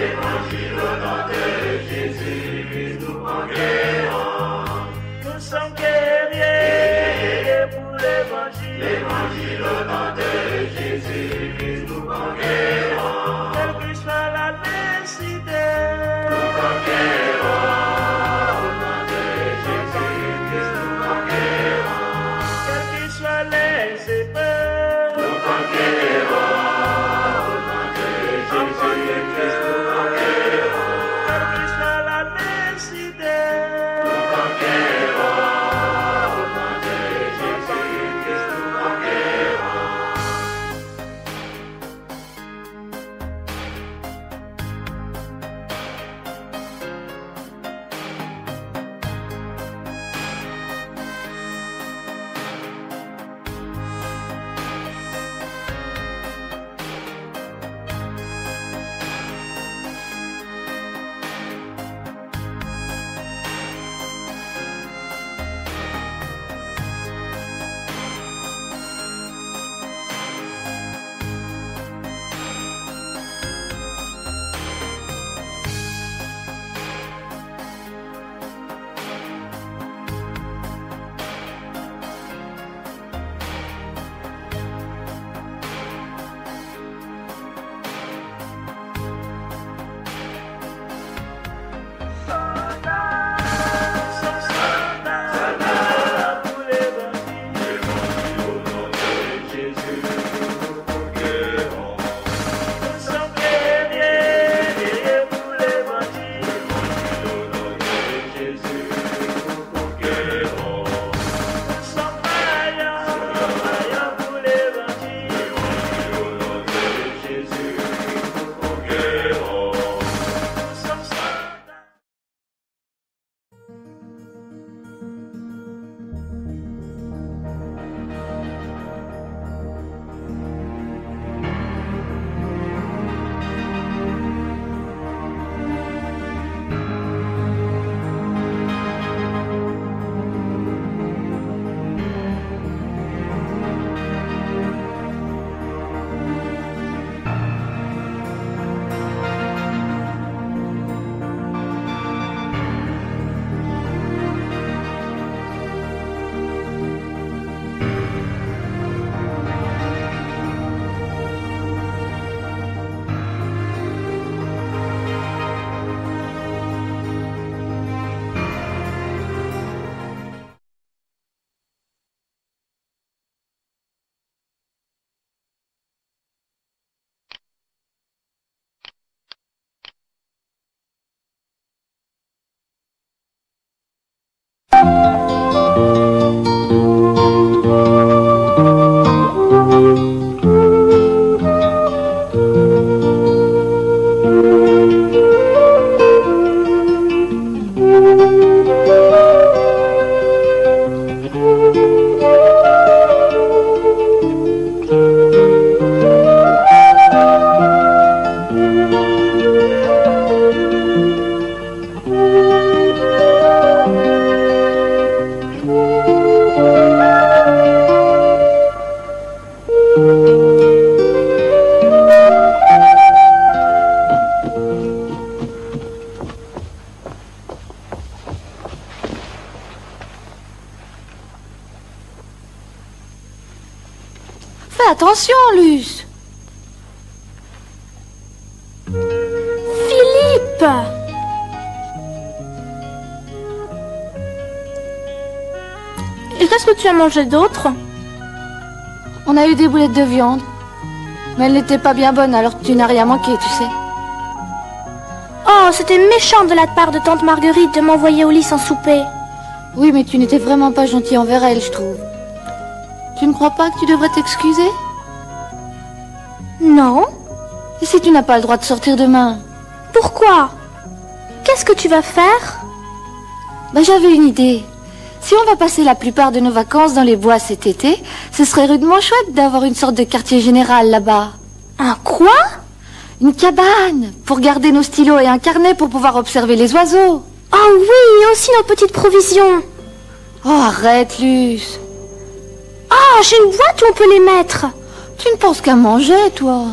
Évangile au nom de Jésus, nous conquérons. Nous sommes guerriers pour l'évangile. Évangile au nom de Jésus, nous conquérons. Quelle que soit la nécessité, Nous conquérons. Au nom de Jésus, nous conquérons. quelles que soient les épreuves, Nous conquérons. Au nom de Jésus, nous conquérons. quelle que soit la nécessité, Nous conquérons. Au nom de Jésus, nous conquérons. soldats pour l'évangile. Évangile au nom de Jésus, nous conquérons. Nous sommes guerriers pour l'évangile. Évangile au nom de Jésus, nous conquérons. Nous sommes vaillants pour l'évangile. Évangile au nom de Jésus, nous conquérons. Nous sommes soldats. Fais attention, Luce. Philippe! Et qu'est-ce que tu as mangé d'autre? On a eu des boulettes de viande. Mais elles n'étaient pas bien bonnes, alors tu n'as rien manqué, tu sais. Oh, c'était méchant de la part de tante Marguerite de m'envoyer au lit sans souper. Oui, mais tu n'étais vraiment pas gentil envers elle, je trouve. Tu ne crois pas que tu devrais t'excuser? Non? Et si tu n'as pas le droit de sortir demain? Pourquoi? Qu'est-ce que tu vas faire? Ben, j'avais une idée. Si on va passer la plupart de nos vacances dans les bois cet été, ce serait rudement chouette d'avoir une sorte de quartier général là-bas. Un quoi? Une cabane, pour garder nos stylos et un carnet pour pouvoir observer les oiseaux. Oh oui, et aussi nos petites provisions. Oh, arrête, Luce. Ah, j'ai une boîte où on peut les mettre. Tu ne penses qu'à manger, toi.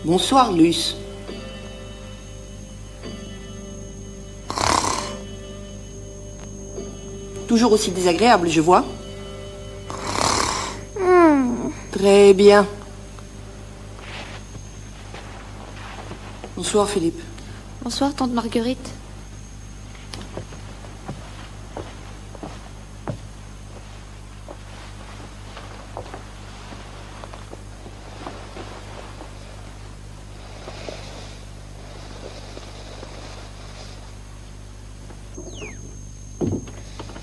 Bonsoir, Luce. Toujours aussi désagréable, je vois. Très bien. Bonsoir, Philippe. Bonsoir, tante Marguerite.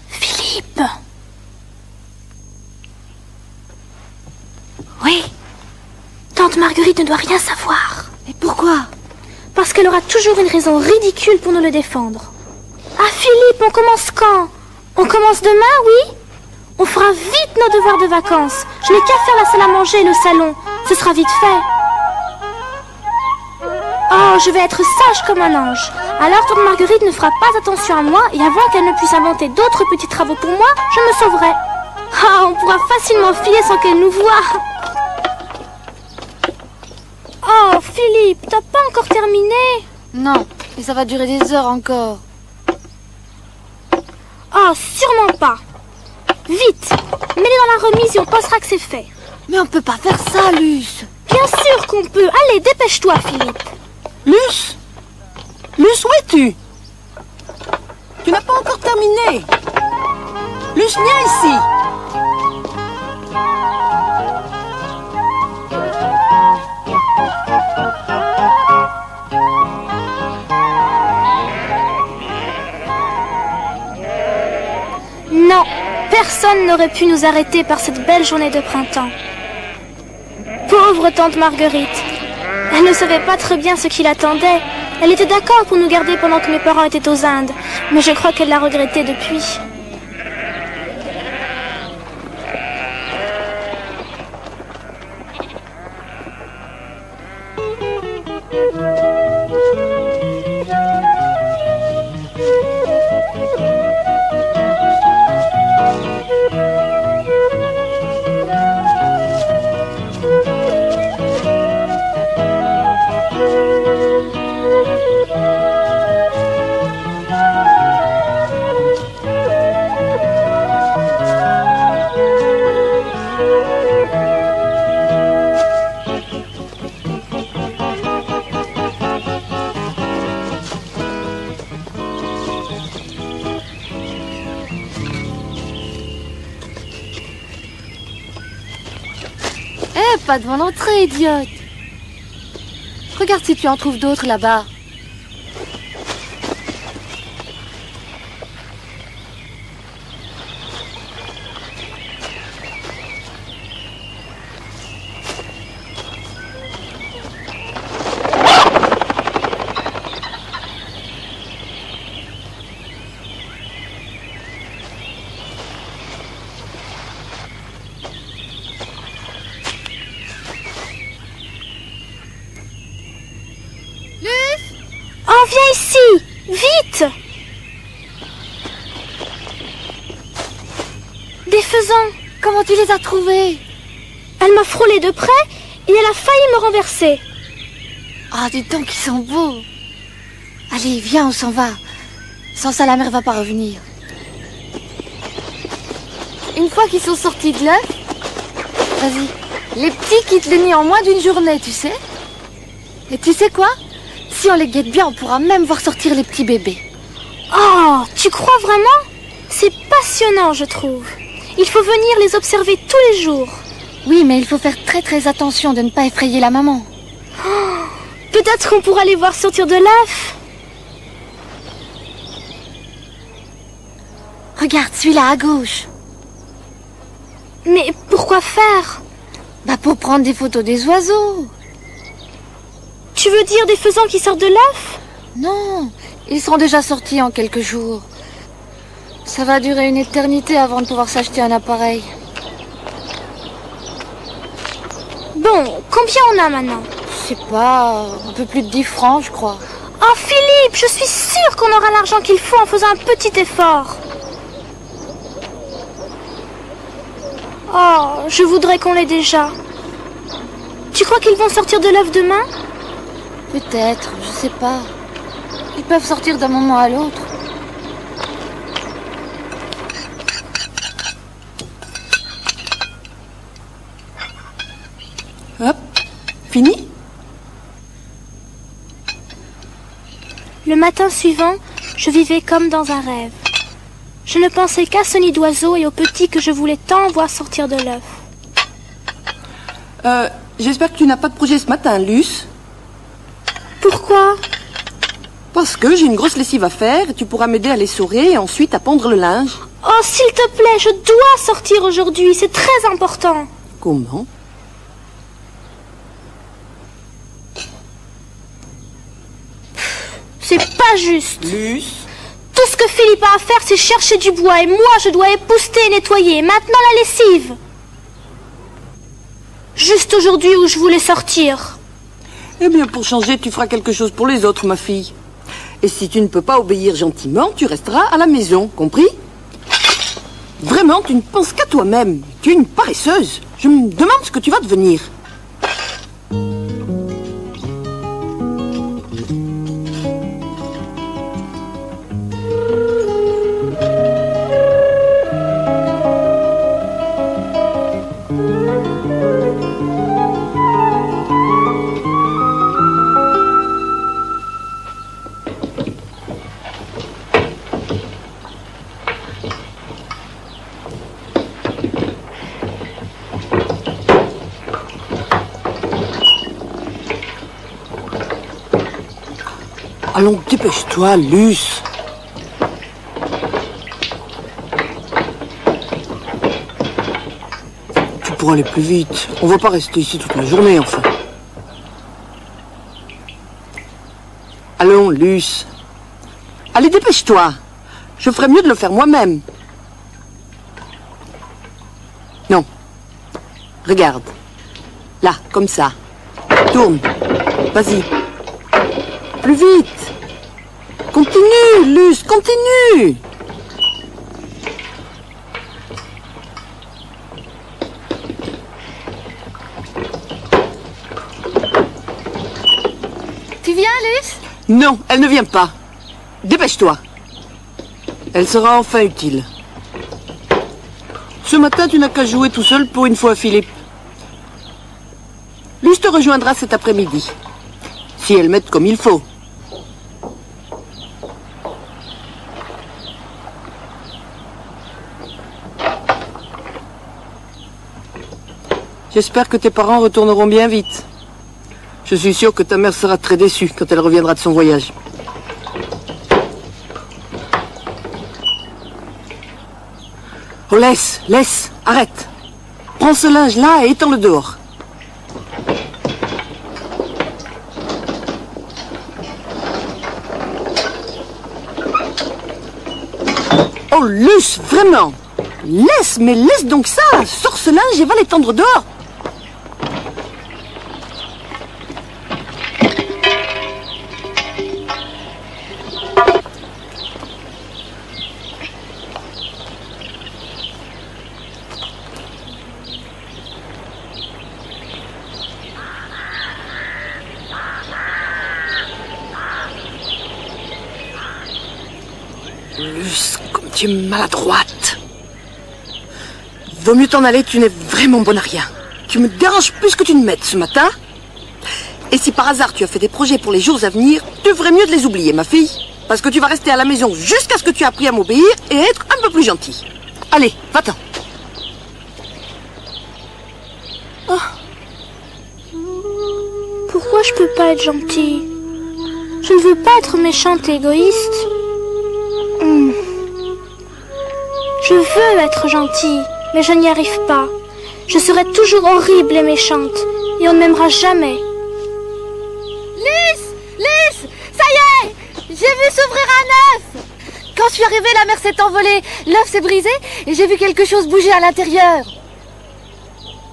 Philippe! Oui. Tante Marguerite ne doit rien savoir. Et pourquoi? Parce qu'elle aura toujours une raison ridicule pour nous le défendre. Ah Philippe, on commence quand? On commence demain, oui? On fera vite nos devoirs de vacances. Je n'ai qu'à faire la salle à manger et le salon. Ce sera vite fait. Oh, je vais être sage comme un ange. Alors tante Marguerite ne fera pas attention à moi et avant qu'elle ne puisse inventer d'autres petits travaux pour moi, je me sauverai. Ah, on pourra facilement filer sans qu'elle nous voie. Oh, Philippe, t'as pas encore terminé? Non, et ça va durer des heures encore. Oh, sûrement pas. Vite, mets-les dans la remise et on pensera que c'est fait. Mais on peut pas faire ça, Luce. Bien sûr qu'on peut. Allez, dépêche-toi, Philippe. Luce? Luce, où es-tu? Tu n'as pas encore terminé. Luce, viens ici. Non, personne n'aurait pu nous arrêter par cette belle journée de printemps. Pauvre tante Marguerite. Elle ne savait pas très bien ce qui l'attendait. Elle était d'accord pour nous garder pendant que mes parents étaient aux Indes, mais je crois qu'elle l'a regretté depuis. Pas devant l'entrée, idiote. Regarde si tu en trouves d'autres là-bas. Oh, viens ici! Vite! Des faisans! Comment tu les as trouvés? Elle m'a frôlé de près et elle a failli me renverser. Ah, dis donc, ils sont beaux. Allez, viens, on s'en va. Sans ça, la mère va pas revenir. Une fois qu'ils sont sortis de l'œuf, vas-y, les petits quittent le nid en moins d'une journée, tu sais? Et tu sais quoi? Si on les guette bien, on pourra même voir sortir les petits bébés. Oh, tu crois vraiment? C'est passionnant, je trouve. Il faut venir les observer tous les jours. Oui, mais il faut faire très très attention de ne pas effrayer la maman. Oh, peut-être qu'on pourra les voir sortir de l'œuf. Regarde, celui-là à gauche. Mais pourquoi faire? Bah pour prendre des photos des oiseaux. Tu veux dire des faisans qui sortent de l'œuf? Non, ils seront déjà sortis en quelques jours. Ça va durer une éternité avant de pouvoir s'acheter un appareil. Bon, combien on a maintenant? Je sais pas, un peu plus de 10 francs, je crois. Oh Philippe, je suis sûre qu'on aura l'argent qu'il faut en faisant un petit effort. Oh, je voudrais qu'on l'ait déjà. Tu crois qu'ils vont sortir de l'œuf demain? Peut-être, je sais pas. Ils peuvent sortir d'un moment à l'autre. Hop, fini? Le matin suivant, je vivais comme dans un rêve. Je ne pensais qu'à ce nid d'oiseau et aux petits que je voulais tant voir sortir de l'œuf. J'espère que tu n'as pas de projet ce matin, Luce. Pourquoi? Parce que j'ai une grosse lessive à faire et tu pourras m'aider à l'essorer et ensuite à pondre le linge. Oh, s'il te plaît, je dois sortir aujourd'hui, c'est très important. Comment? C'est pas juste. Luce? Tout ce que Philippe a à faire, c'est chercher du bois et moi, je dois épousseter et nettoyer. Maintenant, la lessive. Juste aujourd'hui où je voulais sortir. Eh bien, pour changer, tu feras quelque chose pour les autres, ma fille. Et si tu ne peux pas obéir gentiment, tu resteras à la maison, compris? Vraiment, tu ne penses qu'à toi-même. Tu es une paresseuse. Je me demande ce que tu vas devenir. Allons, dépêche-toi, Luce. Tu pourras aller plus vite. On va pas rester ici toute la journée, enfin. Allons, Luce. Allez, dépêche-toi. Je ferais mieux de le faire moi-même. Non. Regarde. Là, comme ça. Tourne. Vas-y. Plus vite. Continue, Luce, continue. Tu viens, Luce? Non, elle ne vient pas. Dépêche-toi. Elle sera enfin utile. Ce matin, tu n'as qu'à jouer tout seul pour une fois, Philippe. Luce te rejoindra cet après-midi. Si elle m'aide comme il faut. J'espère que tes parents retourneront bien vite. Je suis sûr que ta mère sera très déçue quand elle reviendra de son voyage. Oh, laisse, arrête. Prends ce linge-là et étends-le dehors. Oh, Luce, vraiment. Laisse donc ça. Sors ce linge et va l'étendre dehors. Luce, comme tu es maladroite. Vaut mieux t'en aller, tu n'es vraiment bonne à rien. Tu me déranges plus que tu ne m'aides ce matin. Et si par hasard tu as fait des projets pour les jours à venir, tu ferais mieux de les oublier, ma fille. Parce que tu vas rester à la maison jusqu'à ce que tu aies appris à m'obéir et à être un peu plus gentil. Allez, va-t'en. Pourquoi je peux pas être gentille? Je ne veux pas être méchante et égoïste. Je veux être gentille, mais je n'y arrive pas. Je serai toujours horrible et méchante, et on ne m'aimera jamais. Luce, ça y est, j'ai vu s'ouvrir un œuf. Quand je suis arrivée, la mer s'est envolée, l'œuf s'est brisé et j'ai vu quelque chose bouger à l'intérieur.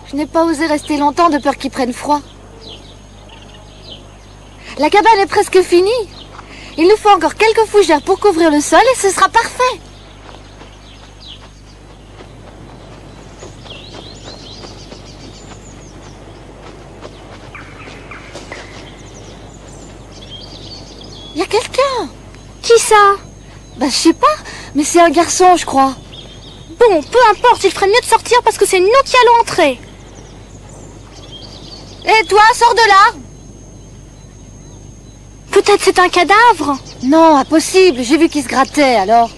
Je n'ai pas osé rester longtemps de peur qu'il prenne froid. La cabane est presque finie. Il nous faut encore quelques fougères pour couvrir le sol et ce sera parfait. Il y a quelqu'un. Qui ça? Bah, je sais pas, mais c'est un garçon, je crois. Bon, peu importe, il ferait mieux de sortir parce que c'est nous qui allons entrer. Et toi, sors de là. Peut-être c'est un cadavre. Non, impossible, j'ai vu qu'il se grattait, alors.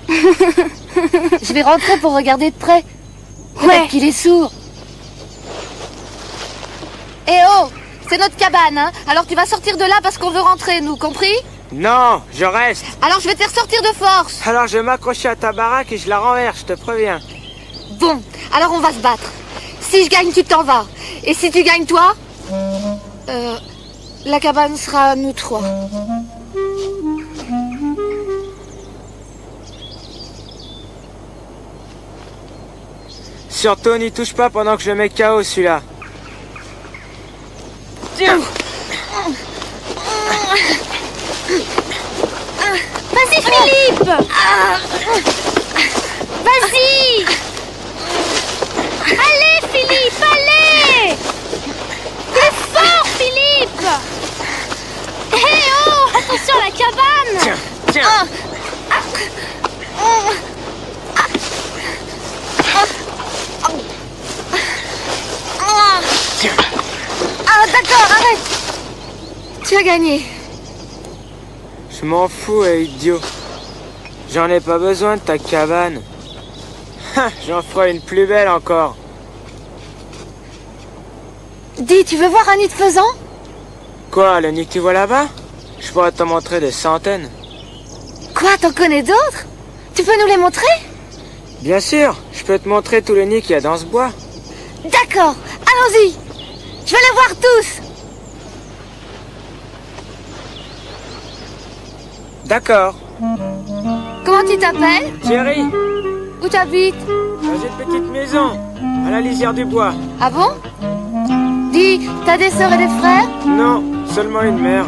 Je vais rentrer pour regarder de près. Peut-être Ouais. qu'il est sourd. Eh oh, c'est notre cabane, hein. Alors tu vas sortir de là parce qu'on veut rentrer, nous, compris? Non, je reste. Alors je vais te faire sortir de force. Alors je vais m'accrocher à ta baraque et je la renverse, je te préviens. Bon, alors on va se battre. Si je gagne, tu t'en vas. Et si tu gagnes, toi, la cabane sera à nous trois. Surtout n'y touche pas pendant que je mets KO celui-là. Tiens. Vas-y, Philippe. Vas-y. Allez, Philippe, allez. Plus fort, Philippe. Hé, oh, attention à la cabane. Tiens, tiens. Tiens. Ah, d'accord, arrête. Tu as gagné. Je m'en fous, idiot. J'en ai pas besoin de ta cabane. J'en ferai une plus belle encore. Dis, tu veux voir un nid de faisan? Quoi, le nid que tu vois là-bas? Je pourrais t'en montrer des centaines. Quoi, t'en connais d'autres? Tu peux nous les montrer? Bien sûr, je peux te montrer tous les nids qu'il y a dans ce bois. D'accord, allons-y. Je vais les voir tous. D'accord. Comment tu t'appelles? Thierry, Où t'habites? dans une petite maison, à la lisière du bois. Ah bon? Dis, t'as des sœurs et des frères? Non, seulement une mère.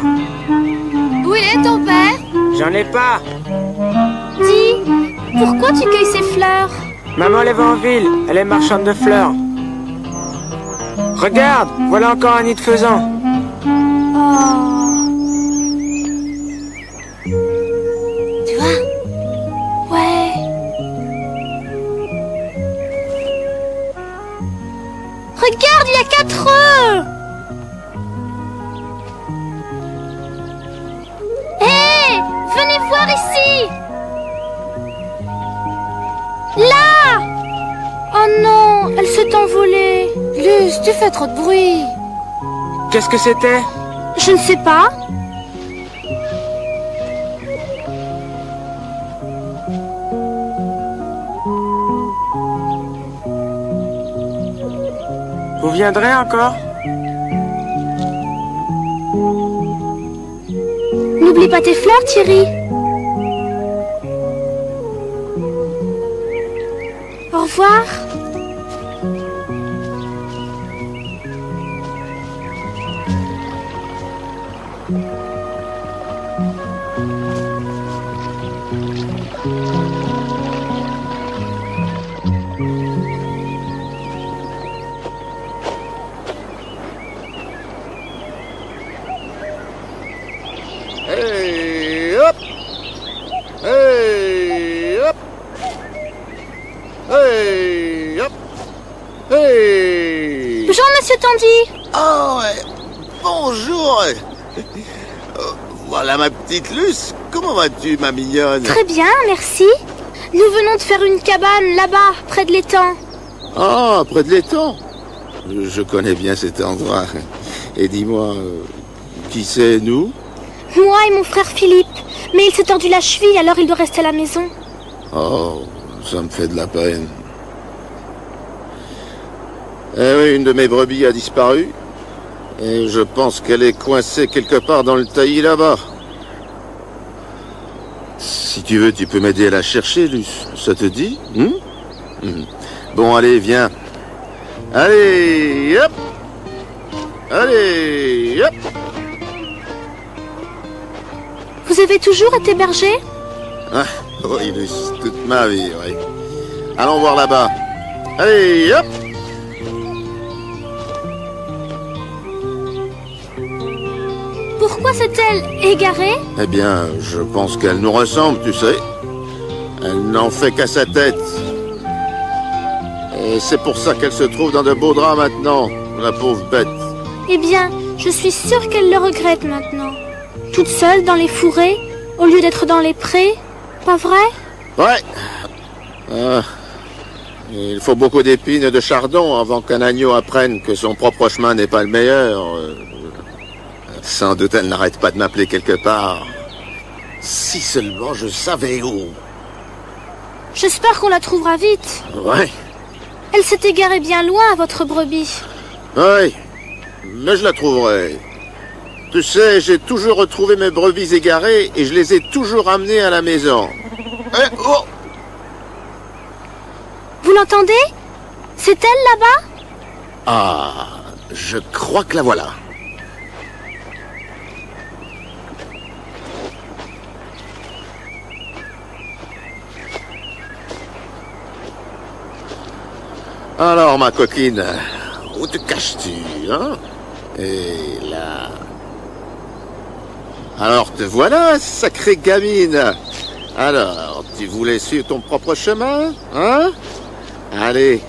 Où il est ton père? J'en ai pas. Dis, pourquoi tu cueilles ces fleurs? Maman les vend en ville, elle est marchande de fleurs. Regarde, voilà encore un nid de faisan. Oh, Tu vois? ouais. Regarde, il y a 4 œufs. Hé, venez voir ici. Là. Oh non, elle s'est envolée. Luce, tu fais trop de bruit. Qu'est-ce que c'était? Je ne sais pas. Vous viendrez encore? N'oublie pas tes fleurs, Thierry. Au revoir. Hey, hop! Hey, hop! Hey, hop! Hey! Bonjour, monsieur Tandy. Ah ouais! Bonjour! Voilà ma petite Luce. Comment vas-tu, ma mignonne? Très bien, merci. Nous venons de faire une cabane là-bas, près de l'étang. Ah, près de l'étang. Je connais bien cet endroit. Et dis-moi, qui c'est, nous? Moi et mon frère Philippe. Mais il s'est tordu la cheville, alors il doit rester à la maison. Oh, ça me fait de la peine. Eh oui, une de mes brebis a disparu. Et je pense qu'elle est coincée quelque part dans le taillis là-bas. Si tu veux, tu peux m'aider à la chercher, Luce. Ça te dit? Bon, allez, viens. Allez, hop! Allez, hop! Vous avez toujours été berger? Ah, oui, Luce, toute ma vie, oui. Allons voir là-bas. Allez, hop! Pourquoi pourquoi s'est-elle égarée? Eh bien, je pense qu'elle nous ressemble, tu sais. Elle n'en fait qu'à sa tête. Et c'est pour ça qu'elle se trouve dans de beaux draps maintenant, la pauvre bête. Eh bien, je suis sûre qu'elle le regrette maintenant. Toute seule dans les fourrés, au lieu d'être dans les prés, pas vrai? Ouais. Il faut beaucoup d'épines et de chardon avant qu'un agneau apprenne que son propre chemin n'est pas le meilleur. Sans doute elle n'arrête pas de m'appeler quelque part. Si seulement je savais où. J'espère qu'on la trouvera vite. Ouais. Elle s'est égarée bien loin, votre brebis. Oui, mais je la trouverai. Tu sais, j'ai toujours retrouvé mes brebis égarées et je les ai toujours amenées à la maison. Oh! Vous l'entendez? C'est elle là-bas? Ah, je crois que la voilà. Alors, ma coquine, où te caches-tu, hein? Et là... Alors, te voilà, sacrée gamine. Alors, tu voulais suivre ton propre chemin, hein? Allez,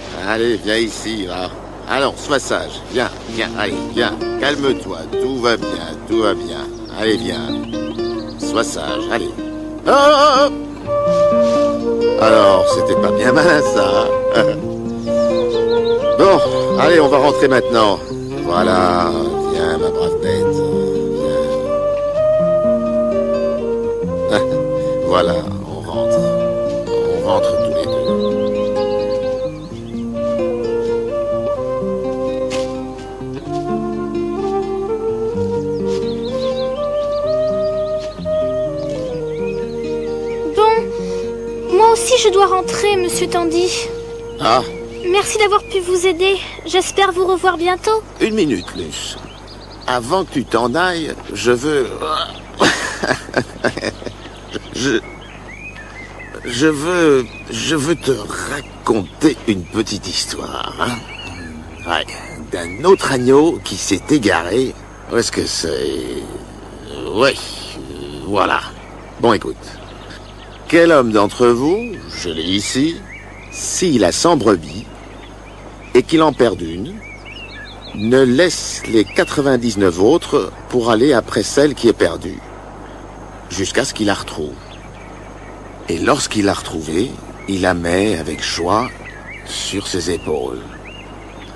viens ici, là. Allons, sois sage. Viens, allez, viens. Calme-toi, tout va bien. Allez, viens. Sois sage, allez. Oh! Alors, c'était pas bien malin, ça. Bon, allez, on va rentrer maintenant. Voilà, viens, ma brave bête. Viens. Voilà, on rentre. On rentre tous les deux. Bon, moi aussi je dois rentrer, monsieur Tandy. Ah, Merci d'avoir pu vous aider. J'espère vous revoir bientôt. une minute, Luce. Avant que tu t'en ailles, je veux... Je veux te raconter une petite histoire, hein. Ouais, d'un autre agneau qui s'est égaré. Où est-ce que c'est? Oui, voilà. Bon, écoute. Quel homme d'entre vous, je l'ai ici, s'il a 100 brebis et qu'il en perd une, ne laisse les 99 autres pour aller après celle qui est perdue, jusqu'à ce qu'il la retrouve. Et lorsqu'il l'a retrouvée, il la met avec joie sur ses épaules.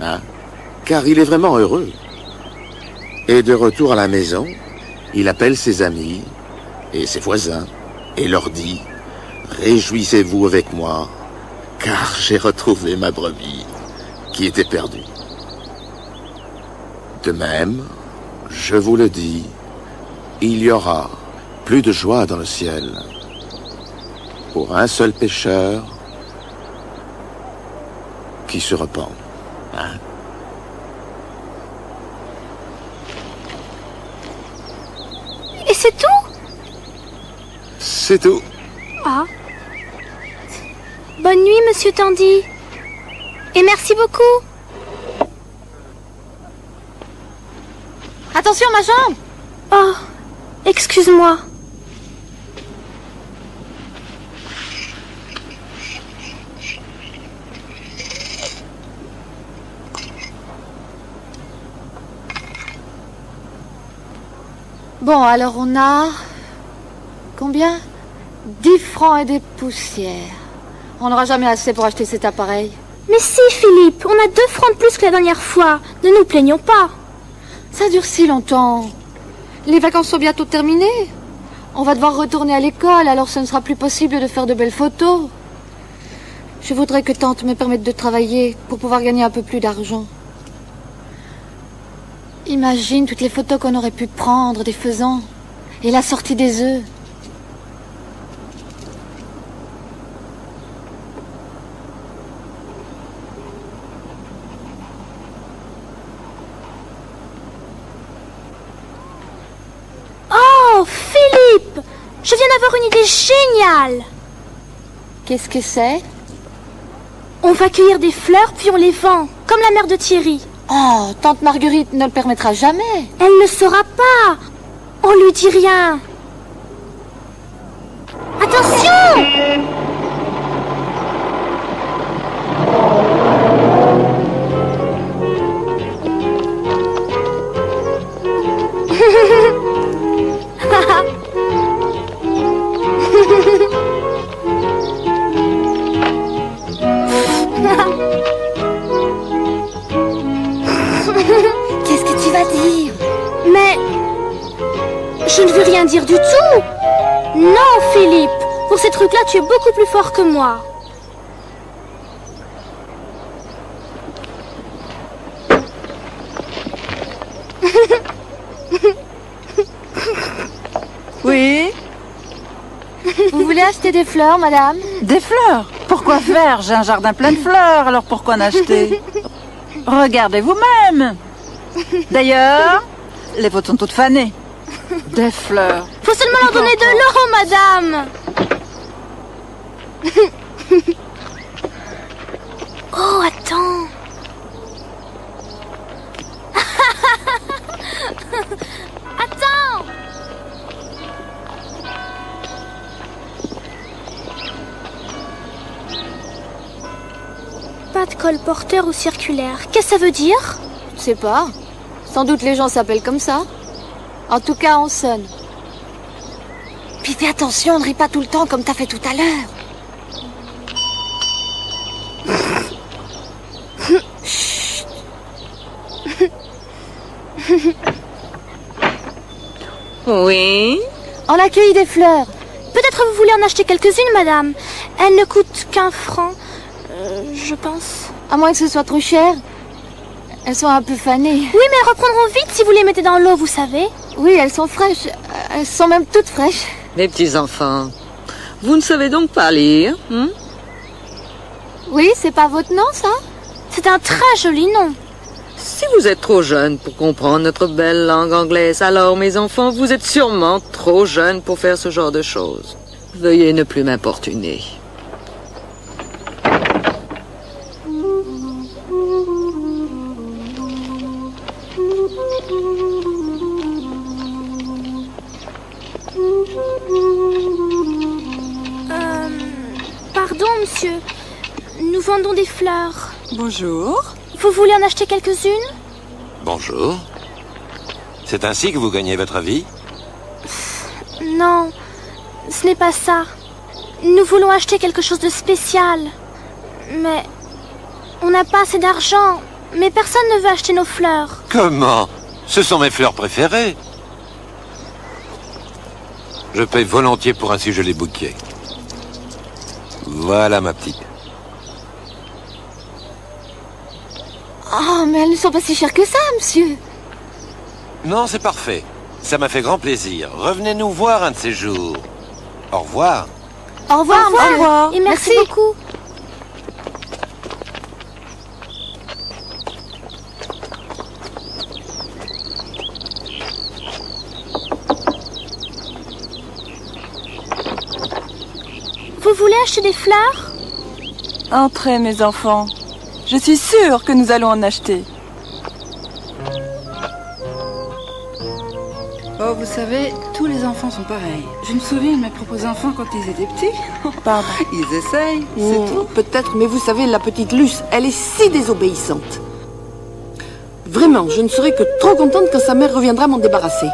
Hein? Car il est vraiment heureux. Et de retour à la maison, il appelle ses amis et ses voisins et leur dit « Réjouissez-vous avec moi, car j'ai retrouvé ma brebis qui était perdue. » De même, je vous le dis, il y aura plus de joie dans le ciel pour un seul pécheur qui se repent. Hein? Et c'est tout? C'est tout. Ah. Bonne nuit, monsieur Tandy. Et merci beaucoup. Attention, ma jambe! Oh, excuse-moi. Bon, alors on a... Combien? 10 francs et des poussières. On n'aura jamais assez pour acheter cet appareil. Mais si, Philippe, on a 2 francs de plus que la dernière fois. Ne nous plaignons pas. Ça dure si longtemps. Les vacances sont bientôt terminées. On va devoir retourner à l'école, alors ce ne sera plus possible de faire de belles photos. Je voudrais que tante me permette de travailler pour pouvoir gagner un peu plus d'argent. Imagine toutes les photos qu'on aurait pu prendre des faisans et la sortie des œufs. Oh, Philippe! Je viens d'avoir une idée géniale. Qu'est-ce que c'est? On va cueillir des fleurs puis on les vend, comme la mère de Thierry. Oh, tante Marguerite ne le permettra jamais. Elle ne saura pas. On lui dit rien. Attention! Qu'est-ce que tu vas dire? Mais je ne veux rien dire du tout. Non, Philippe. Pour ces trucs-là, tu es beaucoup plus fort que moi. Oui? Vous voulez acheter des fleurs, madame? Des fleurs? Pourquoi faire? J'ai un jardin plein de fleurs, alors pourquoi en acheter? Regardez vous-même. D'ailleurs, les vôtres sont toutes fanées. Des fleurs. Faut seulement leur donner de l'eau, madame. Oh, attends. Attends. Pas de colporteur ou circulaire. Qu'est-ce que ça veut dire? Je sais pas. Sans doute les gens s'appellent comme ça. En tout cas, on sonne. Puis fais attention, ne ris pas tout le temps comme t'as fait tout à l'heure. Chut. Oui? On accueille des fleurs. Peut-être vous voulez en acheter quelques-unes, madame. Elles ne coûtent qu'1 franc, je pense. À moins que ce soit trop cher. Elles sont un peu fanées. Oui, mais elles reprendront vite si vous les mettez dans l'eau, vous savez. Oui, elles sont fraîches. Elles sont même toutes fraîches. Les petits enfants, vous ne savez donc pas lire, hein? Oui, c'est pas votre nom, ça? C'est un très joli nom. Si vous êtes trop jeune pour comprendre notre belle langue anglaise, alors, mes enfants, vous êtes sûrement trop jeunes pour faire ce genre de choses. Veuillez ne plus m'importuner. Pardon, monsieur. Nous vendons des fleurs. Bonjour. Vous voulez en acheter quelques-unes? Bonjour. C'est ainsi que vous gagnez votre vie? Non, ce n'est pas ça. Nous voulons acheter quelque chose de spécial. Mais on n'a pas assez d'argent. Mais personne ne veut acheter nos fleurs. Comment? Ce sont mes fleurs préférées. Je paye volontiers pour un si joli bouquet. Voilà, ma petite. Oh, mais elles ne sont pas si chères que ça, monsieur. Non, c'est parfait. Ça m'a fait grand plaisir. Revenez nous voir un de ces jours. Au revoir. Au revoir, monsieur. Au revoir. Et merci beaucoup. Vous voulez acheter des fleurs? Entrez, mes enfants. Je suis sûre que nous allons en acheter. Oh, vous savez, tous les enfants sont pareils. Je me souviens de mes propres enfants quand ils étaient petits. Pardon. Ils essayent, c'est tout. Peut-être, mais vous savez, la petite Luce, elle est si désobéissante. Vraiment, je ne serai que trop contente quand sa mère reviendra m'en débarrasser.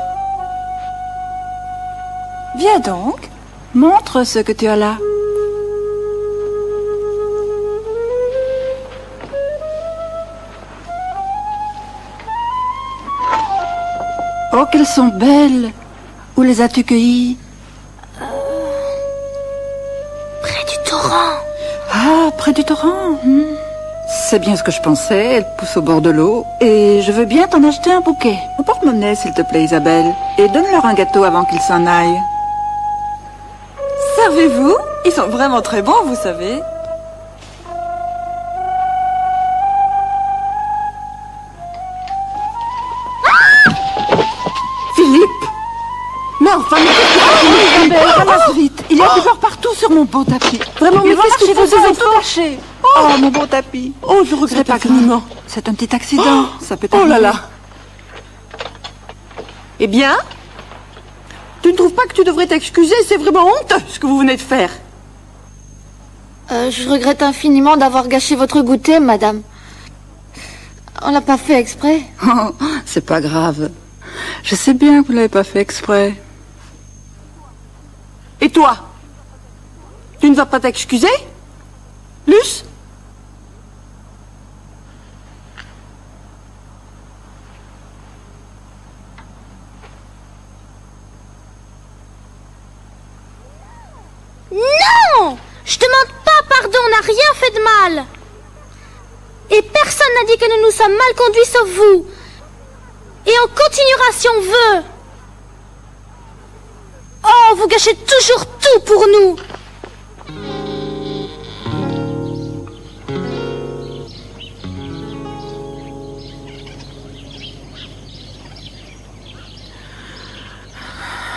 Viens donc. Montre ce que tu as là. Oh, qu'elles sont belles! Où les as-tu cueillies? Près du torrent. Ah, près du torrent. C'est bien ce que je pensais. Elles poussent au bord de l'eau. Et je veux bien t'en acheter un bouquet. Au porte-monnaie, s'il te plaît, Isabelle. Et donne-leur un gâteau avant qu'ils s'en aillent. Servez-vous? Ils sont vraiment très bons, vous savez. Philippe! Mais enfin, mais Isabelle, ramasse vite. Il y a du beurre partout sur mon beau tapis. Vraiment, mais Ils vont qu'est-ce que marcher, vous vous avez tout caché. Oh, mon beau tapis. Oh, je regrette infiniment. C'est un petit accident. Ça peut Oh là arriver. là! Eh bien, Tu ne trouves pas que tu devrais t'excuser? C'est vraiment honteux ce que vous venez de faire. Je regrette infiniment d'avoir gâché votre goûter, madame. On l'a pas fait exprès. Oh, c'est pas grave. Je sais bien que vous l'avez pas fait exprès. Et toi? Tu ne vas pas t'excuser, Luce? Non! Je demande pas pardon, on n'a rien fait de mal. Et personne n'a dit que nous nous sommes mal conduits sauf vous. Et on continuera si on veut. Oh, vous gâchez toujours tout pour nous.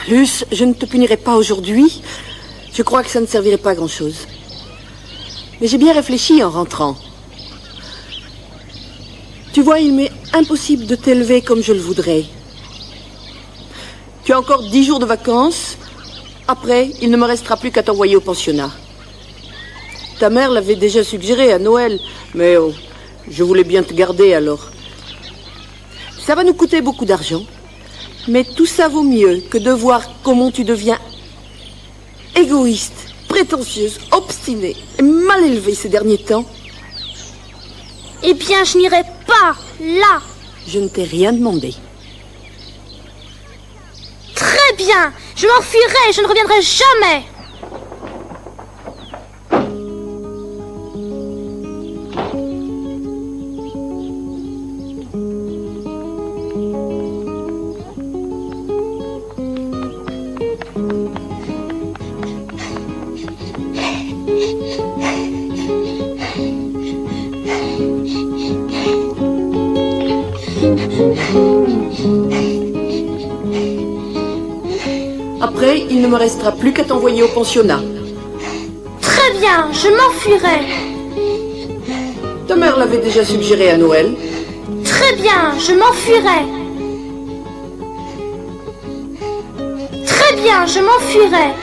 Luce, je ne te punirai pas aujourd'hui. Je crois que ça ne servirait pas à grand-chose. Mais j'ai bien réfléchi en rentrant. Tu vois, il m'est impossible de t'élever comme je le voudrais. Tu as encore 10 jours de vacances. Après, il ne me restera plus qu'à t'envoyer au pensionnat. Ta mère l'avait déjà suggéré à Noël, mais oh, je voulais bien te garder alors. Ça va nous coûter beaucoup d'argent, mais tout ça vaut mieux que de voir comment tu deviens égoïste, prétentieuse, obstinée et mal élevée ces derniers temps. Eh bien, je n'irai pas là. Je ne t'ai rien demandé. Très bien, je m'enfuirai, je ne reviendrai jamais. Après, il ne me restera plus qu'à t'envoyer au pensionnat. Très bien, je m'enfuirai. Ta mère l'avait déjà suggéré à Noël. Très bien, je m'enfuirai. Très bien, je m'enfuirai.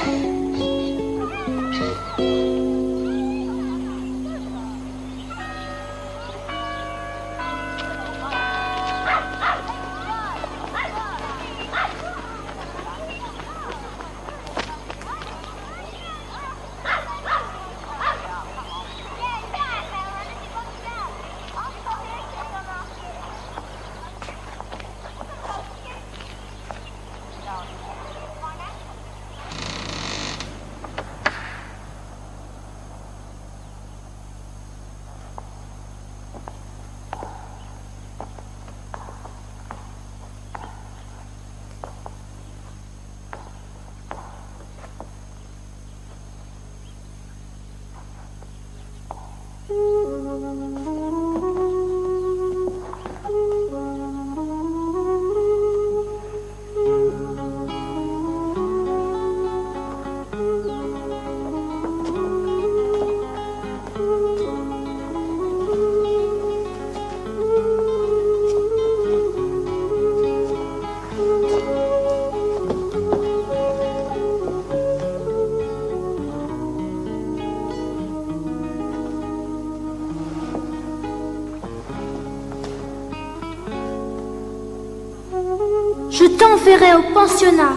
Je t'enverrai au pensionnat.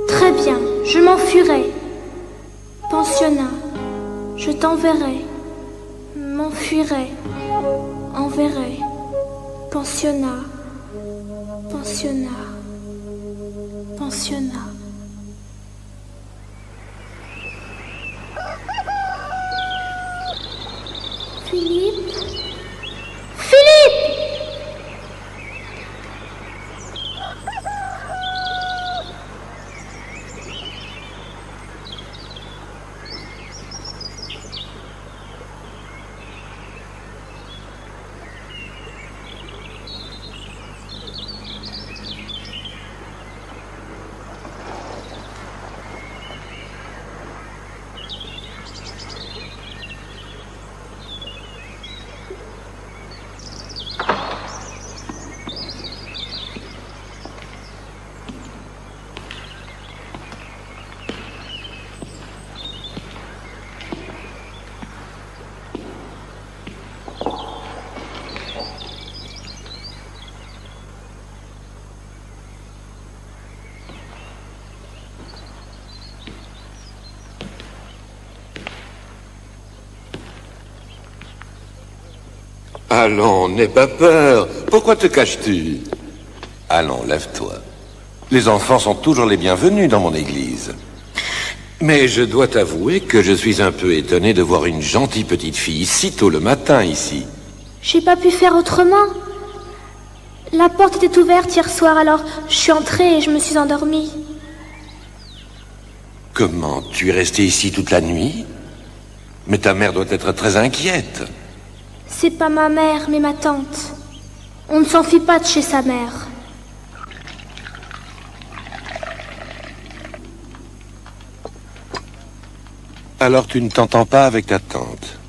Très bien, je m'enfuirai. Pensionnat, je t'enverrai. M'enfuirai. Enverrai. Pensionnat. Pensionnat. Pensionnat. Philippe? Philippe! Allons, n'aie pas peur. Pourquoi te caches-tu? Allons, lève-toi. Les enfants sont toujours les bienvenus dans mon église. Mais je dois t'avouer que je suis un peu étonné de voir une gentille petite fille si tôt le matin ici. J'ai pas pu faire autrement. La porte était ouverte hier soir, alors je suis entrée et je me suis endormie. Comment? Tu es resté ici toute la nuit? Mais ta mère doit être très inquiète. C'est pas ma mère, mais ma tante. On ne s'enfuit pas de chez sa mère. Alors tu ne t'entends pas avec ta tante?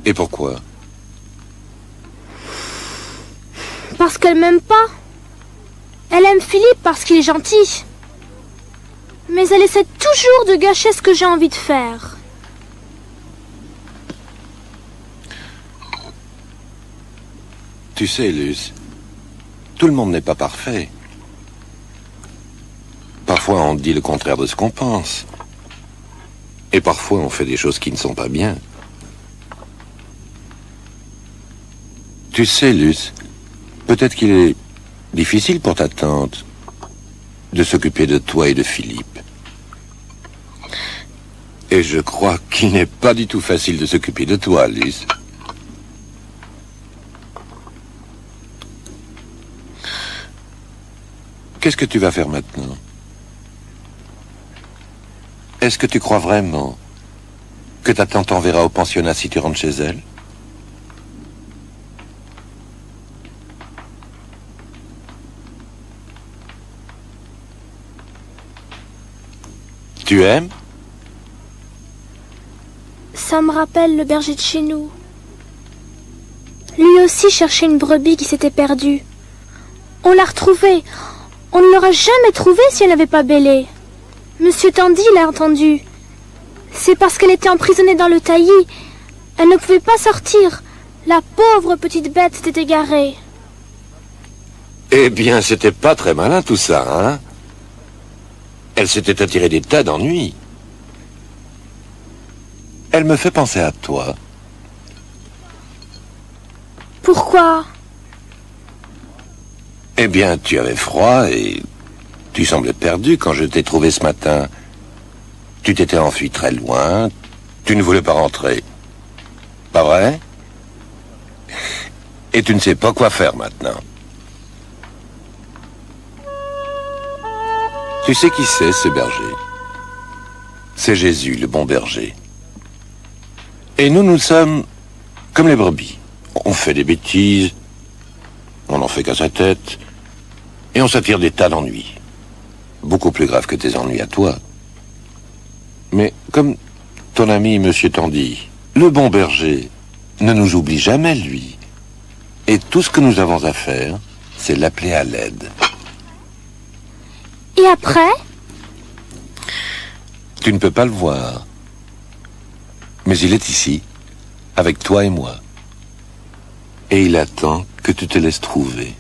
Et pourquoi? Parce qu'elle m'aime pas. Elle aime Philippe parce qu'il est gentil. Mais elle essaie toujours de gâcher ce que j'ai envie de faire. Tu sais, Luce, tout le monde n'est pas parfait. Parfois on dit le contraire de ce qu'on pense. Et parfois on fait des choses qui ne sont pas bien. Tu sais, Luce, peut-être qu'il est difficile pour ta tante de s'occuper de toi et de Philippe. Et je crois qu'il n'est pas du tout facile de s'occuper de toi, Luce. Qu'est-ce que tu vas faire maintenant? Est-ce que tu crois vraiment que ta tante t'enverra au pensionnat si tu rentres chez elle? Tu aimes? Ça me rappelle le berger de chez nous. Lui aussi cherchait une brebis qui s'était perdue. On l'a retrouvée. On ne l'aurait jamais trouvée si elle n'avait pas bêlé. Monsieur Tandy l'a entendu. C'est parce qu'elle était emprisonnée dans le taillis. Elle ne pouvait pas sortir. La pauvre petite bête s'était égarée. Eh bien, c'était pas très malin tout ça, hein? Elle s'était attirée des tas d'ennuis. Elle me fait penser à toi. Pourquoi? Eh bien, tu avais froid et tu semblais perdu quand je t'ai trouvé ce matin. Tu t'étais enfui très loin, tu ne voulais pas rentrer. Pas vrai? Et tu ne sais pas quoi faire maintenant. Tu sais qui c'est, ce berger? C'est Jésus, le bon berger. Et nous sommes comme les brebis. On fait des bêtises, on n'en fait qu'à sa tête, et on s'attire des tas d'ennuis. Beaucoup plus graves que tes ennuis à toi. Mais comme ton ami Monsieur Tandy, le bon berger ne nous oublie jamais, lui. Et tout ce que nous avons à faire, c'est l'appeler à l'aide. Et après? Tu ne peux pas le voir. Mais il est ici, avec toi et moi. Et il attend que tu te laisses trouver.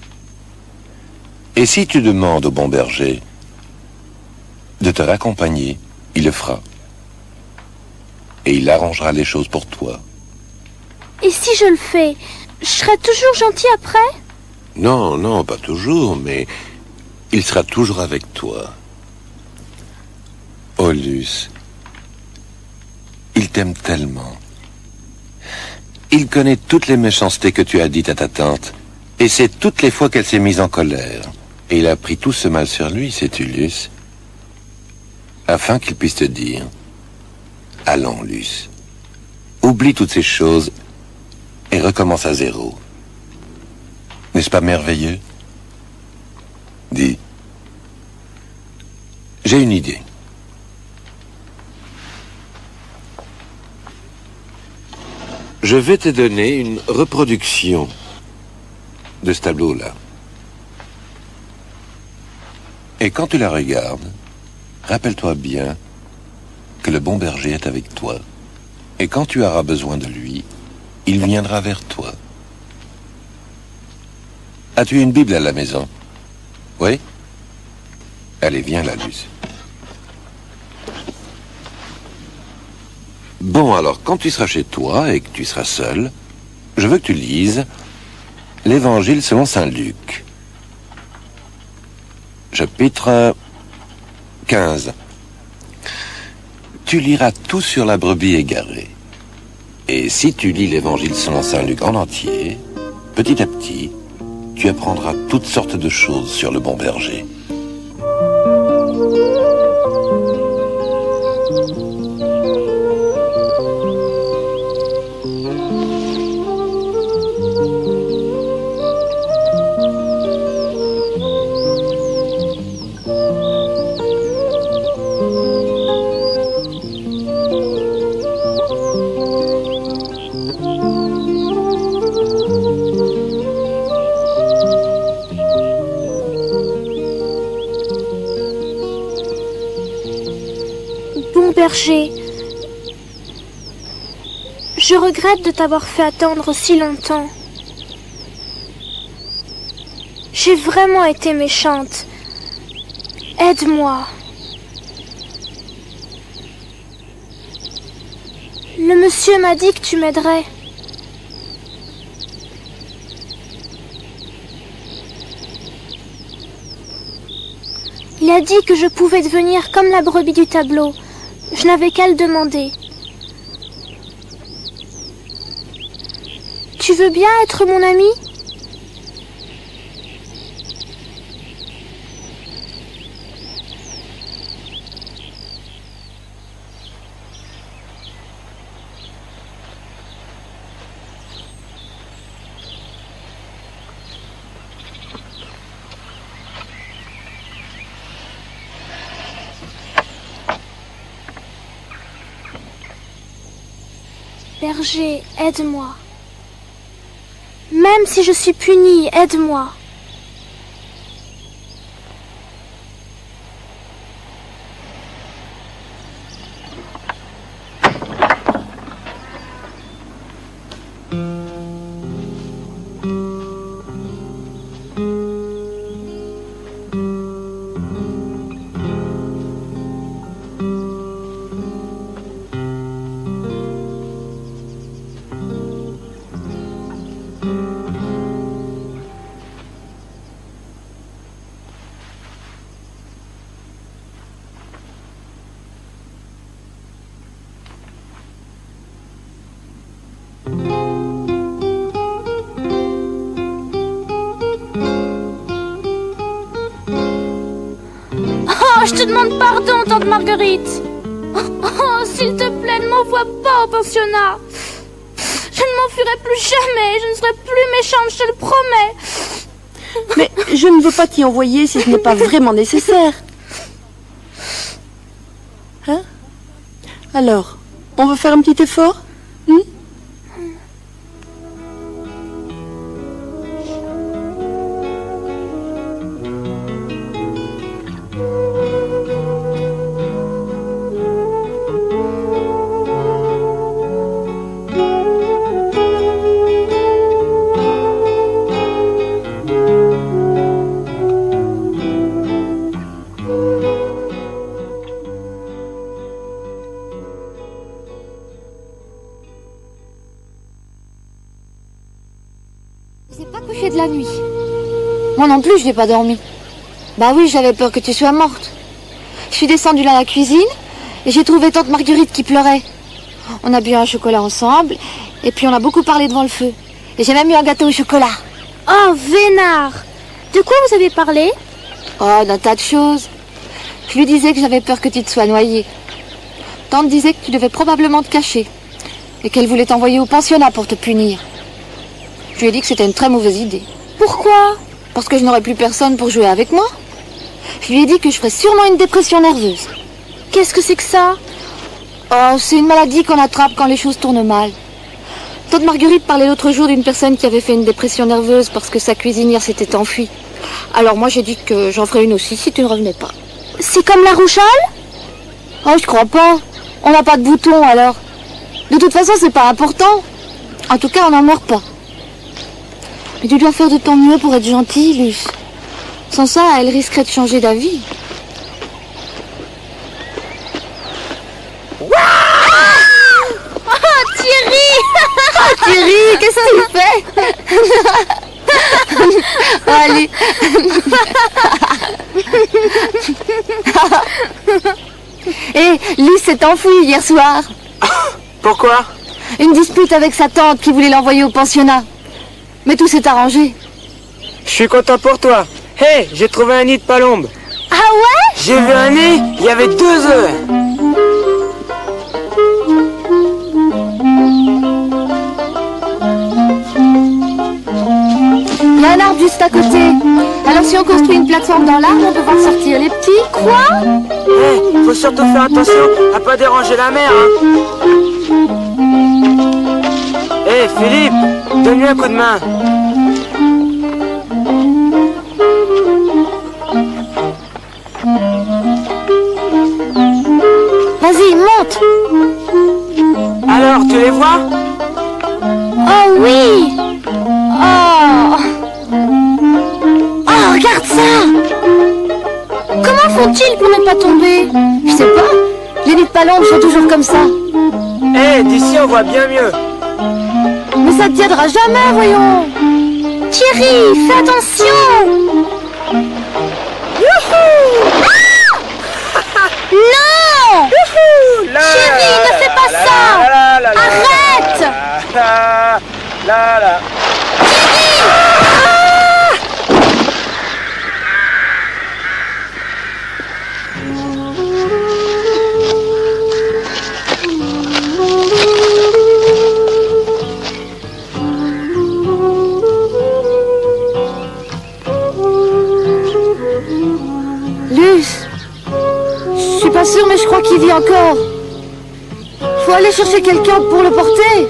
Et si tu demandes au bon berger de te raccompagner, il le fera. Et il arrangera les choses pour toi. Et si je le fais, je serai toujours gentil après? Non, non, pas toujours, mais il sera toujours avec toi. Oh, Luce, il t'aime tellement. Il connaît toutes les méchancetés que tu as dites à ta tante, et c'est toutes les fois qu'elle s'est mise en colère. Et il a pris tout ce mal sur lui, sais-tu, Luce, afin qu'il puisse te dire, allons, Luce, oublie toutes ces choses et recommence à zéro. N'est-ce pas merveilleux? Dis, j'ai une idée. Je vais te donner une reproduction de ce tableau-là. Et quand tu la regardes, rappelle-toi bien que le bon berger est avec toi. Et quand tu auras besoin de lui, il viendra vers toi. As-tu une Bible à la maison? Oui? Allez, viens là, Luce. Bon, alors, quand tu seras chez toi et que tu seras seul, je veux que tu lises l'Évangile selon saint Luc. Chapitre 15. Tu liras tout sur la brebis égarée. Et si tu lis l'Évangile selon saint Luc en entier, petit à petit, tu apprendras toutes sortes de choses sur le bon berger. Berger, je regrette de t'avoir fait attendre si longtemps. J'ai vraiment été méchante. Aide-moi. Le monsieur m'a dit que tu m'aiderais. Il a dit que je pouvais devenir comme la brebis du tableau. Je n'avais qu'à le demander. Tu veux bien être mon ami ? Berger, aide-moi. Même si je suis punie, aide-moi. Je te demande pardon, tante Marguerite. Oh, s'il te plaît, ne m'envoie pas au pensionnat. Je ne m'enfuirai plus jamais. Je ne serai plus méchante, je te le promets. Mais je ne veux pas t'y envoyer si ce n'est pas vraiment nécessaire. Hein? Alors, on va faire un petit effort? De la nuit. Moi non plus, je n'ai pas dormi. Bah oui, j'avais peur que tu sois morte. Je suis descendue dans la cuisine et j'ai trouvé tante Marguerite qui pleurait. On a bu un chocolat ensemble et puis on a beaucoup parlé devant le feu. Et j'ai même eu un gâteau au chocolat. Oh, vénard! De quoi vous avez parlé? Oh, d'un tas de choses. Je lui disais que j'avais peur que tu te sois noyée. Tante disait que tu devais probablement te cacher et qu'elle voulait t'envoyer au pensionnat pour te punir. Je lui ai dit que c'était une très mauvaise idée. Pourquoi? Parce que je n'aurais plus personne pour jouer avec moi. Je lui ai dit que je ferais sûrement une dépression nerveuse. Qu'est-ce que c'est que ça? Oh, c'est une maladie qu'on attrape quand les choses tournent mal. Tante Marguerite parlait l'autre jour d'une personne qui avait fait une dépression nerveuse parce que sa cuisinière s'était enfuie. Alors moi j'ai dit que j'en ferais une aussi si tu ne revenais pas. C'est comme la rougeole? Oh, je crois pas. On n'a pas de boutons alors. De toute façon, c'est pas important. En tout cas, on n'en meurt pas. Mais tu dois faire de ton mieux pour être gentille, Luce. Sans ça, elle risquerait de changer d'avis. Thierry! Oh, Thierry, qu'est-ce que tu fais? Oh, allez. Hé, Lys s'est enfouie hier soir. Pourquoi? Une dispute avec sa tante qui voulait l'envoyer au pensionnat. Mais tout s'est arrangé. Je suis content pour toi. Hé, j'ai trouvé un nid de palombe. Ah ouais? J'ai vu un nid, il y avait 2 œufs. Il y a un arbre juste à côté. Alors si on construit une plateforme dans l'arbre, on peut voir sortir les petits. Quoi? Hé, faut surtout faire attention à pas déranger la mer, hein. Hé, Philippe, donne-lui un coup de main. Vas-y, monte. Alors, tu les vois? Oh oui! Oh. Oh, regarde ça. Comment font-ils pour ne pas tomber? Je sais pas. Les nids de palombe sont toujours comme ça. Hé, d'ici on voit bien mieux. Mais ça ne tiendra jamais, voyons. Thierry, fais attention! Youhou! Ah! Non! Thierry, ne fais pas ça! Arrête! Lys, je suis pas sûre, mais je crois qu'il vit encore. Faut aller chercher quelqu'un pour le porter.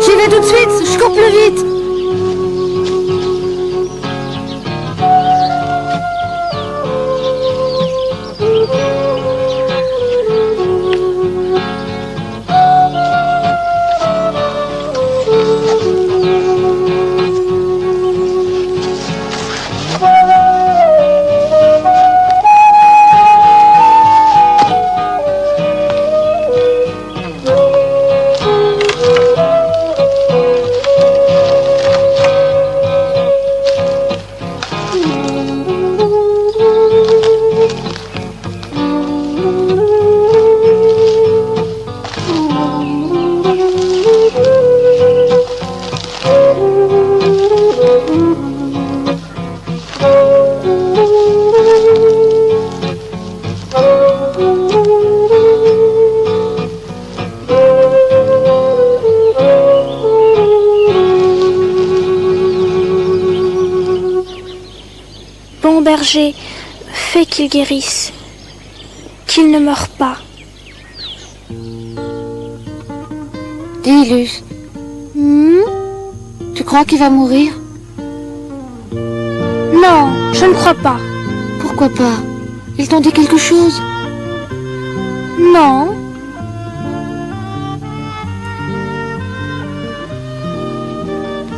J'y vais tout de suite, je cours plus vite. Bon berger, fais qu'il guérisse, qu'il ne meure pas. Dis, Lys, tu crois qu'il va mourir? Non, je ne crois pas. Pourquoi pas? Ils t'ont dit quelque chose? Non.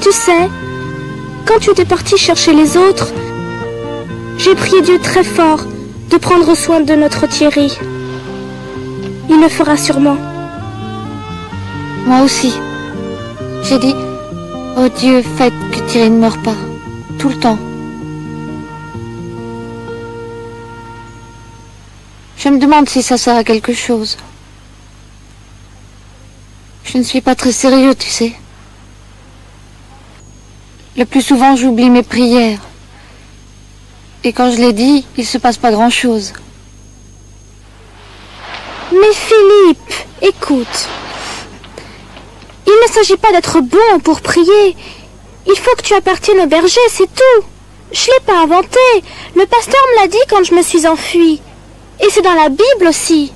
Tu sais, quand tu étais parti chercher les autres, j'ai prié Dieu très fort de prendre soin de notre Thierry. Il le fera sûrement. Moi aussi. J'ai dit, oh Dieu, faites que Thierry ne meure pas. Tout le temps. Je me demande si ça sert à quelque chose. Je ne suis pas très sérieux, tu sais. Le plus souvent, j'oublie mes prières. Et quand je les dis, il se passe pas grand-chose. Mais Philippe, écoute. Il ne s'agit pas d'être bon pour prier. Il faut que tu appartiennes au berger, c'est tout. Je l'ai pas inventé. Le pasteur me l'a dit quand je me suis enfuie. Et c'est dans la Bible aussi.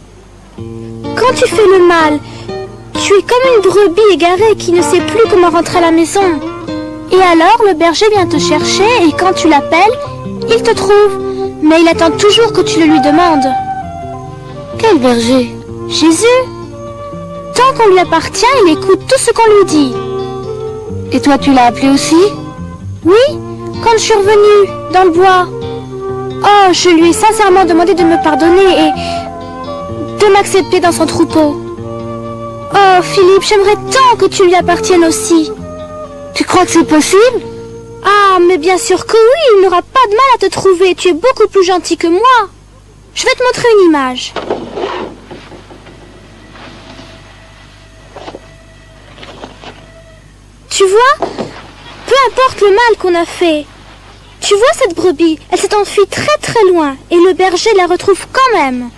Quand tu fais le mal, tu es comme une brebis égarée qui ne sait plus comment rentrer à la maison. Et alors le berger vient te chercher et quand tu l'appelles, il te trouve. Mais il attend toujours que tu le lui demandes. Quel berger? Jésus. Tant qu'on lui appartient, il écoute tout ce qu'on lui dit. Et toi, tu l'as appelé aussi? Oui, quand je suis revenue dans le bois. Oh, je lui ai sincèrement demandé de me pardonner et de m'accepter dans son troupeau. Oh, Philippe, j'aimerais tant que tu lui appartiennes aussi. Tu crois que c'est possible? Ah, mais bien sûr que oui, il n'aura pas de mal à te trouver. Tu es beaucoup plus gentil que moi. Je vais te montrer une image. Tu vois? Peu importe le mal qu'on a fait. Tu vois cette brebis? Elle s'est enfuie très très loin et le berger la retrouve quand même.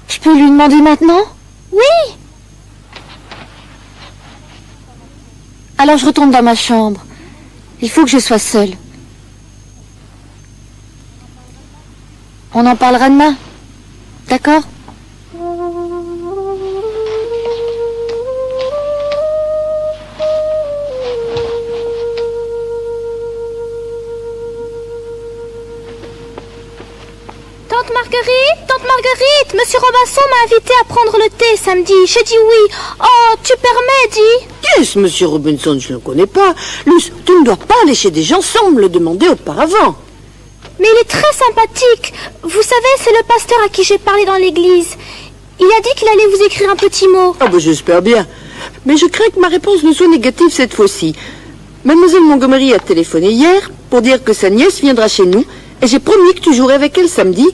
Je peux lui demander maintenant? Oui. Alors je retourne dans ma chambre. Il faut que je sois seule. On en parlera demain. D'accord? Tante Marguerite, Monsieur Robinson m'a invité à prendre le thé samedi. J'ai dit oui. Oh, tu permets, dis? Qui est ce Monsieur Robinson? Je ne le connais pas. Luce, tu ne dois pas aller chez des gens sans me le demander auparavant. Mais il est très sympathique. Vous savez, c'est le pasteur à qui j'ai parlé dans l'église. Il a dit qu'il allait vous écrire un petit mot. Ah ben j'espère bien. Mais je crains que ma réponse ne soit négative cette fois-ci. Mademoiselle Montgomery a téléphoné hier pour dire que sa nièce viendra chez nous et j'ai promis que tu jouerais avec elle samedi.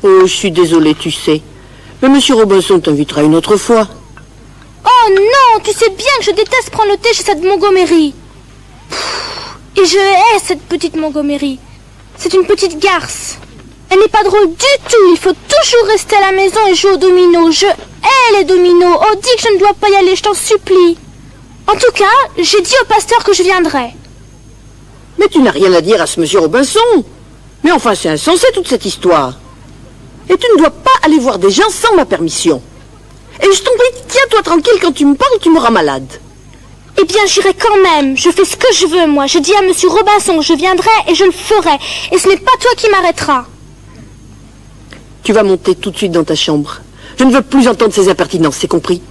Oh, je suis désolée, tu sais. Mais Monsieur Robinson t'invitera une autre fois. Oh non, tu sais bien que je déteste prendre le thé chez cette Montgomery. Et je hais cette petite Montgomery. C'est une petite garce. Elle n'est pas drôle du tout. Il faut toujours rester à la maison et jouer aux dominos. Je hais les dominos. Oh, dis que je ne dois pas y aller, je t'en supplie. En tout cas, j'ai dit au pasteur que je viendrai. Mais tu n'as rien à dire à ce Monsieur Robinson. Mais enfin, c'est insensé toute cette histoire. Et tu ne dois pas aller voir des gens sans ma permission. Et je t'en prie, tiens-toi tranquille, quand tu me parles, tu me rends malade. Eh bien, j'irai quand même. Je fais ce que je veux, moi. J'ai dit à Monsieur Robinson que je viendrai et je le ferai. Et ce n'est pas toi qui m'arrêteras. Tu vas monter tout de suite dans ta chambre. Je ne veux plus entendre ces impertinences, c'est compris?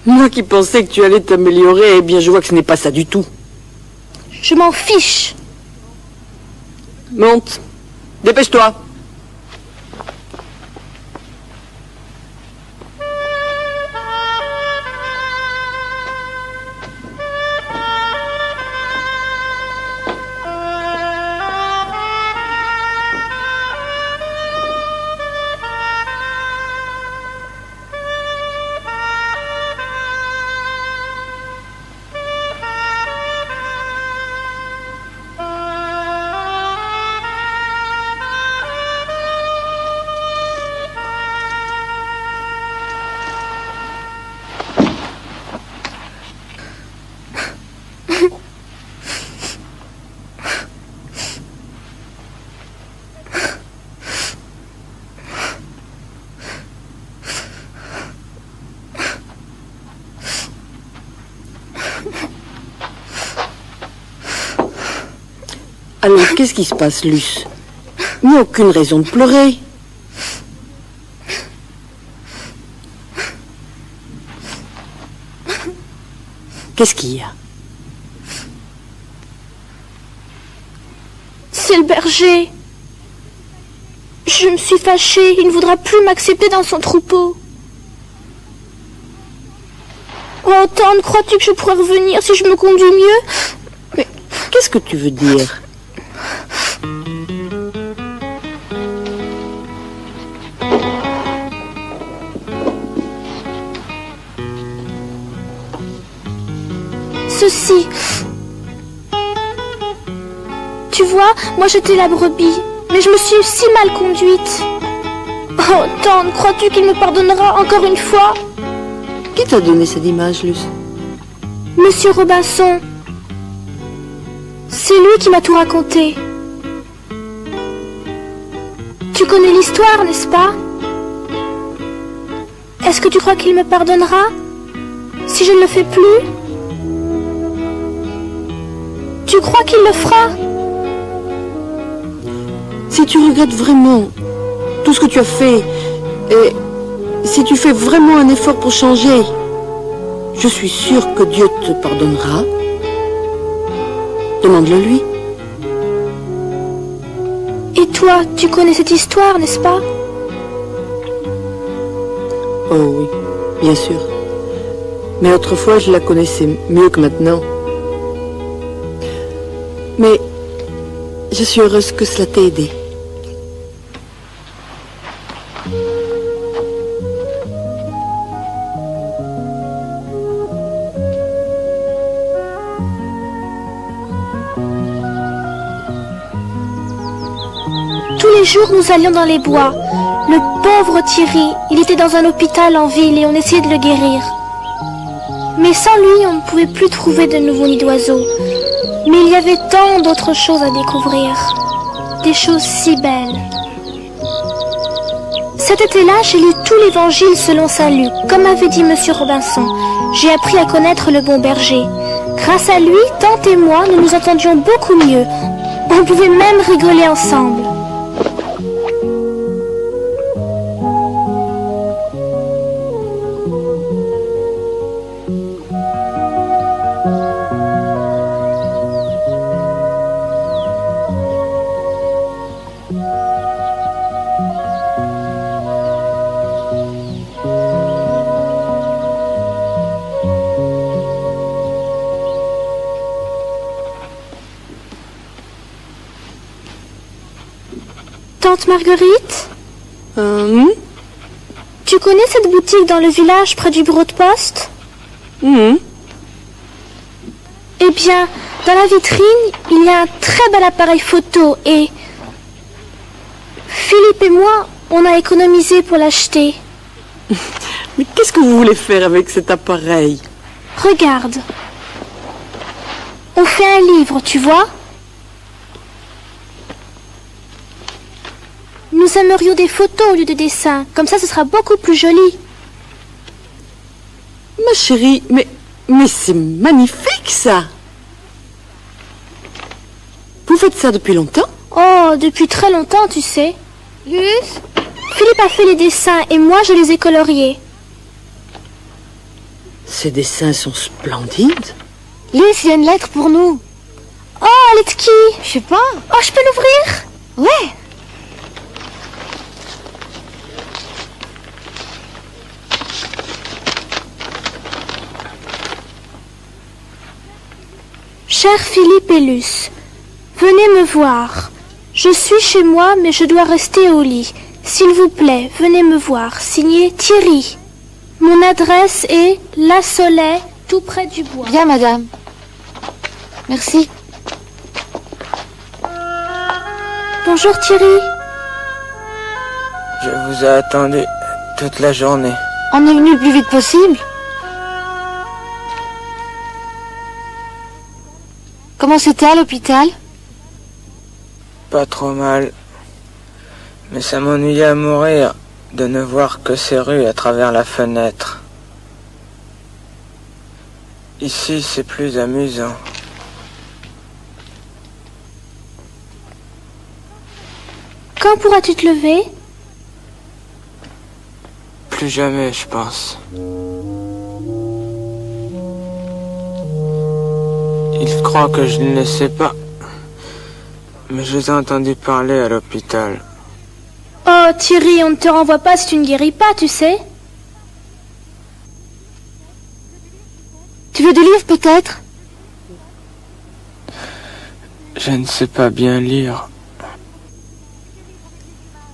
Moi qui pensais que tu allais t'améliorer, eh bien, je vois que ce n'est pas ça du tout. Je m'en fiche. Monte. Dépêche-toi. Alors, qu'est-ce qui se passe, Luce? Il n'y a aucune raison de pleurer. Qu'est-ce qu'il y a? C'est le berger. Je me suis fâchée. Il ne voudra plus m'accepter dans son troupeau. Oh, tante, crois-tu que je pourrais revenir si je me conduis mieux? Mais qu'est-ce que tu veux dire? Ceci. Tu vois, moi j'étais la brebis, mais je me suis si mal conduite. Oh, tante, crois-tu qu'il me pardonnera encore une fois? Qui t'a donné cette image, Luce? Monsieur Robinson. C'est lui qui m'a tout raconté. Tu connais l'histoire, n'est-ce pas? Est-ce que tu crois qu'il me pardonnera si je ne le fais plus? Tu crois qu'il le fera? Si tu regrettes vraiment tout ce que tu as fait, et si tu fais vraiment un effort pour changer, je suis sûre que Dieu te pardonnera. Demande-le lui. Et toi, tu connais cette histoire, n'est-ce pas? Oh oui, bien sûr. Mais autrefois, je la connaissais mieux que maintenant. Mais je suis heureuse que cela t'ait aidé. Tous les jours, nous allions dans les bois. Le pauvre Thierry, il était dans un hôpital en ville et on essayait de le guérir. Mais sans lui, on ne pouvait plus trouver de nouveaux nids d'oiseaux. Mais il y avait tant d'autres choses à découvrir. Des choses si belles. Cet été-là, j'ai lu tout l'évangile selon saint Luc, comme avait dit monsieur Robinson. J'ai appris à connaître le bon berger. Grâce à lui, tante et moi, nous nous entendions beaucoup mieux. On pouvait même rigoler ensemble. Tante Marguerite? Tu connais cette boutique dans le village près du bureau de poste? Eh bien, dans la vitrine, il y a un très bel appareil photo et... Philippe et moi, on a économisé pour l'acheter. Mais qu'est-ce que vous voulez faire avec cet appareil? Regarde. On fait un livre, tu vois? Nous aimerions des photos au lieu de dessins. Comme ça, ce sera beaucoup plus joli. Ma chérie, mais c'est magnifique, ça! Vous faites ça depuis longtemps? Oh, depuis très longtemps, tu sais. Luce? Philippe a fait les dessins et moi, je les ai coloriés. Ces dessins sont splendides. Luce, il y a une lettre pour nous. Oh, elle est de qui? Je sais pas. Oh, je peux l'ouvrir? Ouais. Cher Philippe et Luce, venez me voir. Je suis chez moi, mais je dois rester au lit. S'il vous plaît, venez me voir. Signé Thierry. Mon adresse est La Soleil, tout près du bois. Bien, madame. Merci. Bonjour Thierry. Je vous ai attendu toute la journée. On est venu le plus vite possible. Comment c'était à l'hôpital? Pas trop mal. Mais ça m'ennuyait à mourir de ne voir que ces rues à travers la fenêtre. Ici, c'est plus amusant. Quand pourras-tu te lever? Plus jamais, je pense. Il croit que je ne le sais pas. Mais je les ai entendus parler à l'hôpital. Oh Thierry, on ne te renvoie pas si tu ne guéris pas, tu sais. Tu veux des livres peut-être? Je ne sais pas bien lire.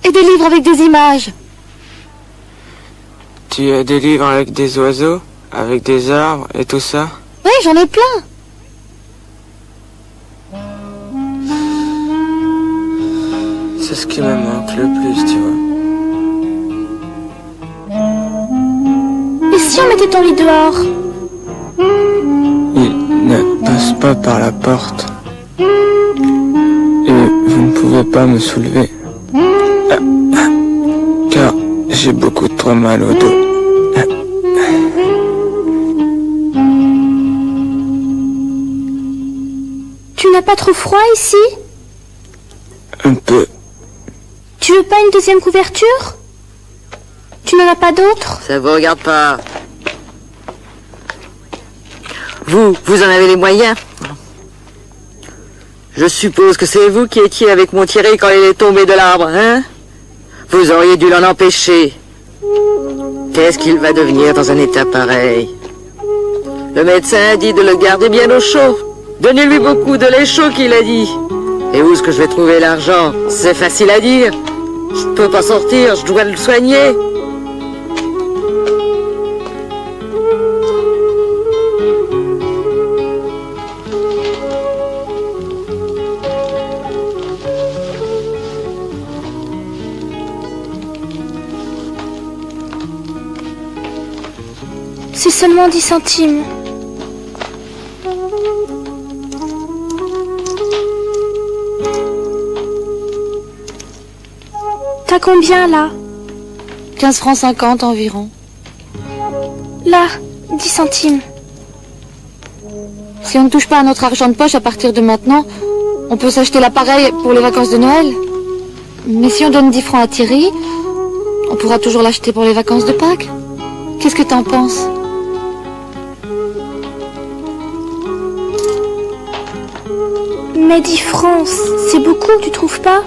Et des livres avec des images. Tu as des livres avec des oiseaux, avec des arbres et tout ça? Oui, j'en ai plein. C'est ce qui me manque le plus, tu vois. Et si on mettait ton lit dehors? Il ne passe pas par la porte. Et vous ne pouvez pas me soulever. Car j'ai beaucoup trop mal au dos. Tu n'as pas trop froid ici? Un peu. Tu veux pas une deuxième couverture? Tu n'en as pas d'autre? Ça vous regarde pas. Vous en avez les moyens? Je suppose que c'est vous qui étiez avec mon Thierry quand il est tombé de l'arbre, hein? Vous auriez dû l'en empêcher. Qu'est-ce qu'il va devenir dans un état pareil? Le médecin a dit de le garder bien au chaud. Donnez-lui beaucoup de lait chaud, qu'il a dit. Et où est-ce que je vais trouver l'argent? C'est facile à dire. Je ne peux pas sortir, je dois le soigner. C'est seulement 10 centimes. T'as combien là? 15 francs 50 environ. Là, 10 centimes. Si on ne touche pas à notre argent de poche à partir de maintenant, on peut s'acheter l'appareil pour les vacances de Noël. Mais si on donne 10 francs à Thierry, on pourra toujours l'acheter pour les vacances de Pâques. Qu'est-ce que t'en penses? Mais 10 francs, c'est beaucoup, tu trouves pas?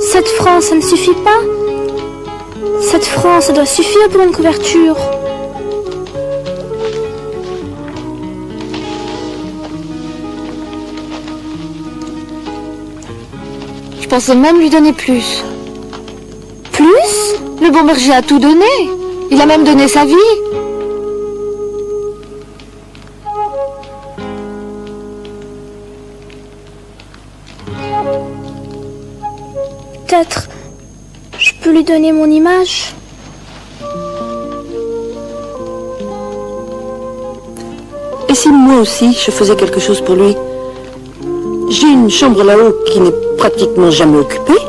7 francs, ça ne suffit pas? 7 francs, ça doit suffire pour une couverture. Je pensais même lui donner plus. Plus? Le bon berger a tout donné. Il a même donné sa vie. Peut-être, je peux lui donner mon image. Et si moi aussi je faisais quelque chose pour lui? J'ai une chambre là-haut qui n'est pratiquement jamais occupée.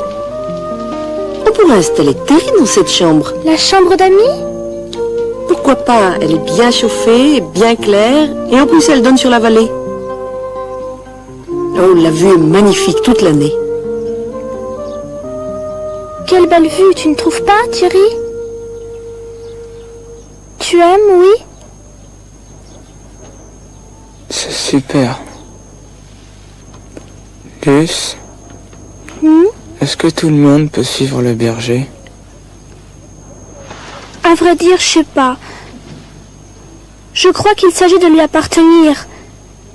On pourrait installer Terry dans cette chambre. La chambre d'amis? Pourquoi pas? Elle est bien chauffée, bien claire, et en plus elle donne sur la vallée. Oh, la vue est magnifique toute l'année. Quelle belle vue, tu ne trouves pas, Thierry? Tu aimes, oui? C'est super. Luce, est-ce que tout le monde peut suivre le berger? À vrai dire, je sais pas. Je crois qu'il s'agit de lui appartenir.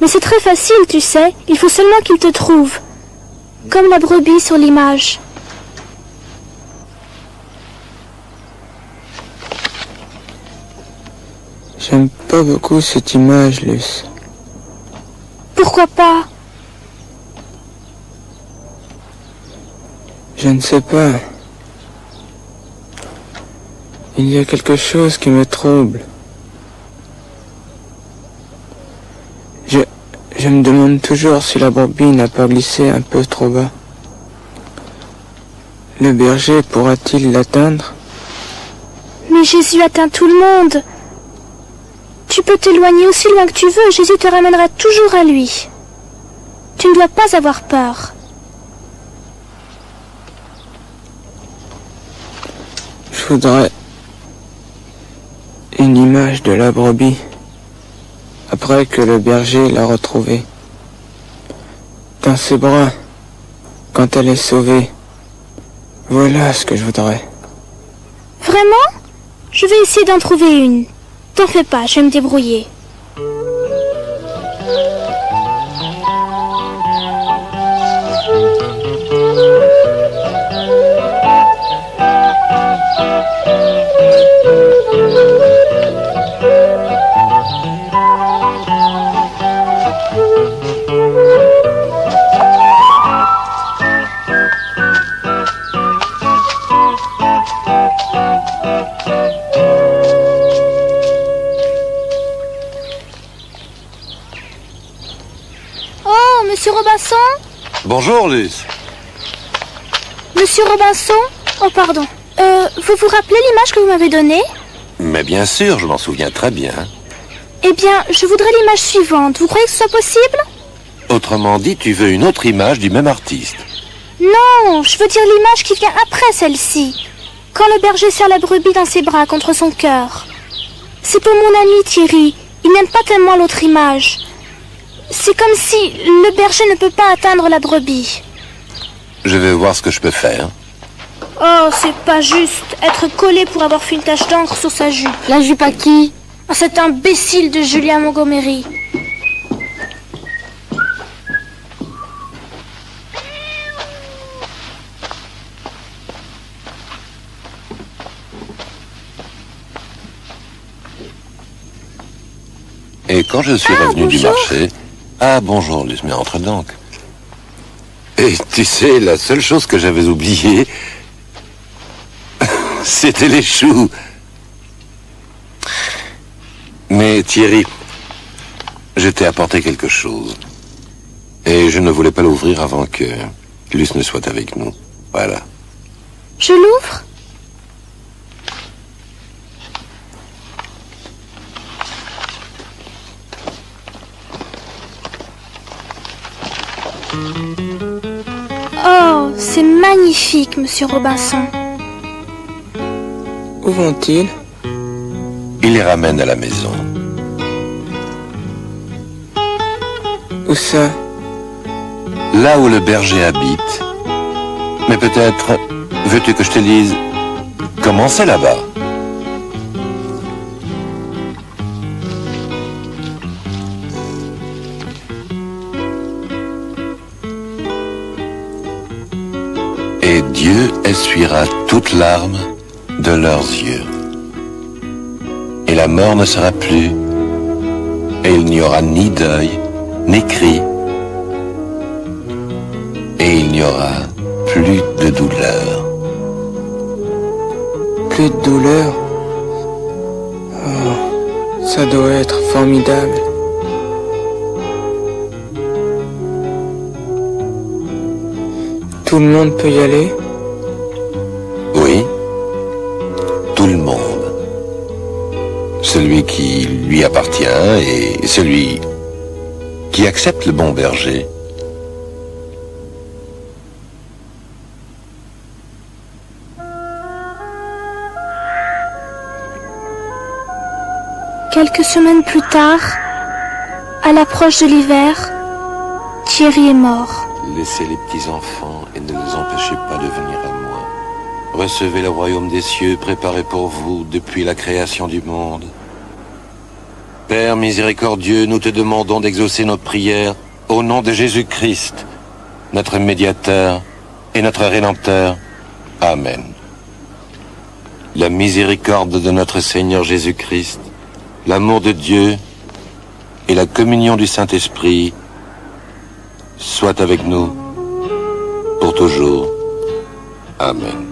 Mais c'est très facile, tu sais. Il faut seulement qu'il te trouve. Comme la brebis sur l'image. J'aime pas beaucoup cette image, Luce. Pourquoi pas? Je ne sais pas. Il y a quelque chose qui me trouble. Je me demande toujours si la brebis n'a pas glissé un peu trop bas. Le berger pourra-t-il l'atteindre? Mais Jésus atteint tout le monde. Tu peux t'éloigner aussi loin que tu veux, Jésus te ramènera toujours à lui. Tu ne dois pas avoir peur. Je voudrais une image de la brebis après que le berger l'a retrouvée. Dans ses bras, quand elle est sauvée. Voilà ce que je voudrais. Vraiment? Je vais essayer d'en trouver une. T'en fais pas, je vais me débrouiller. Monsieur Robinson? Bonjour, Luce. Monsieur Robinson? Oh, pardon. Vous vous rappelez l'image que vous m'avez donnée? Mais bien sûr, je m'en souviens très bien. Eh bien, je voudrais l'image suivante. Vous croyez que ce soit possible? Autrement dit, tu veux une autre image du même artiste. Non, je veux dire l'image qui vient après celle-ci. Quand le berger serre la brebis dans ses bras contre son cœur. C'est pour mon ami Thierry. Il n'aime pas tellement l'autre image. C'est comme si le berger ne peut pas atteindre la brebis. Je vais voir ce que je peux faire. Oh, c'est pas juste. Être collé pour avoir fait une tache d'encre sur sa jupe. La jupe à qui? À cet imbécile de Julia Montgomery. Et quand je suis revenu du bonjour. marché... Ah, bonjour, Luce, mais entre donc. Et tu sais, la seule chose que j'avais oubliée, c'était les choux. Mais Thierry, je t'ai apporté quelque chose. Et je ne voulais pas l'ouvrir avant que Luce ne soit avec nous. Voilà. Je l'ouvre? Oh, c'est magnifique, monsieur Robinson. Où vont-ils? Il les ramène à la maison. Où ça? Là où le berger habite. Mais peut-être, veux-tu que je te dise comment c'est là-bas? Et Dieu essuiera toute larme de leurs yeux. Et la mort ne sera plus. Et il n'y aura ni deuil, ni cri. Et il n'y aura plus de douleur. Plus de douleur? Oh, ça doit être formidable. Tout le monde peut y aller? Oui, tout le monde. Celui qui lui appartient et celui qui accepte le bon berger. Quelques semaines plus tard, à l'approche de l'hiver, Thierry est mort. Laissez les petits enfants et ne les empêchez pas de venir à moi. Recevez le royaume des cieux préparé pour vous depuis la création du monde. Père miséricordieux, nous te demandons d'exaucer nos prières au nom de Jésus-Christ, notre médiateur et notre Rédempteur. Amen. La miséricorde de notre Seigneur Jésus-Christ, l'amour de Dieu et la communion du Saint-Esprit soit avec nous pour toujours. Amen.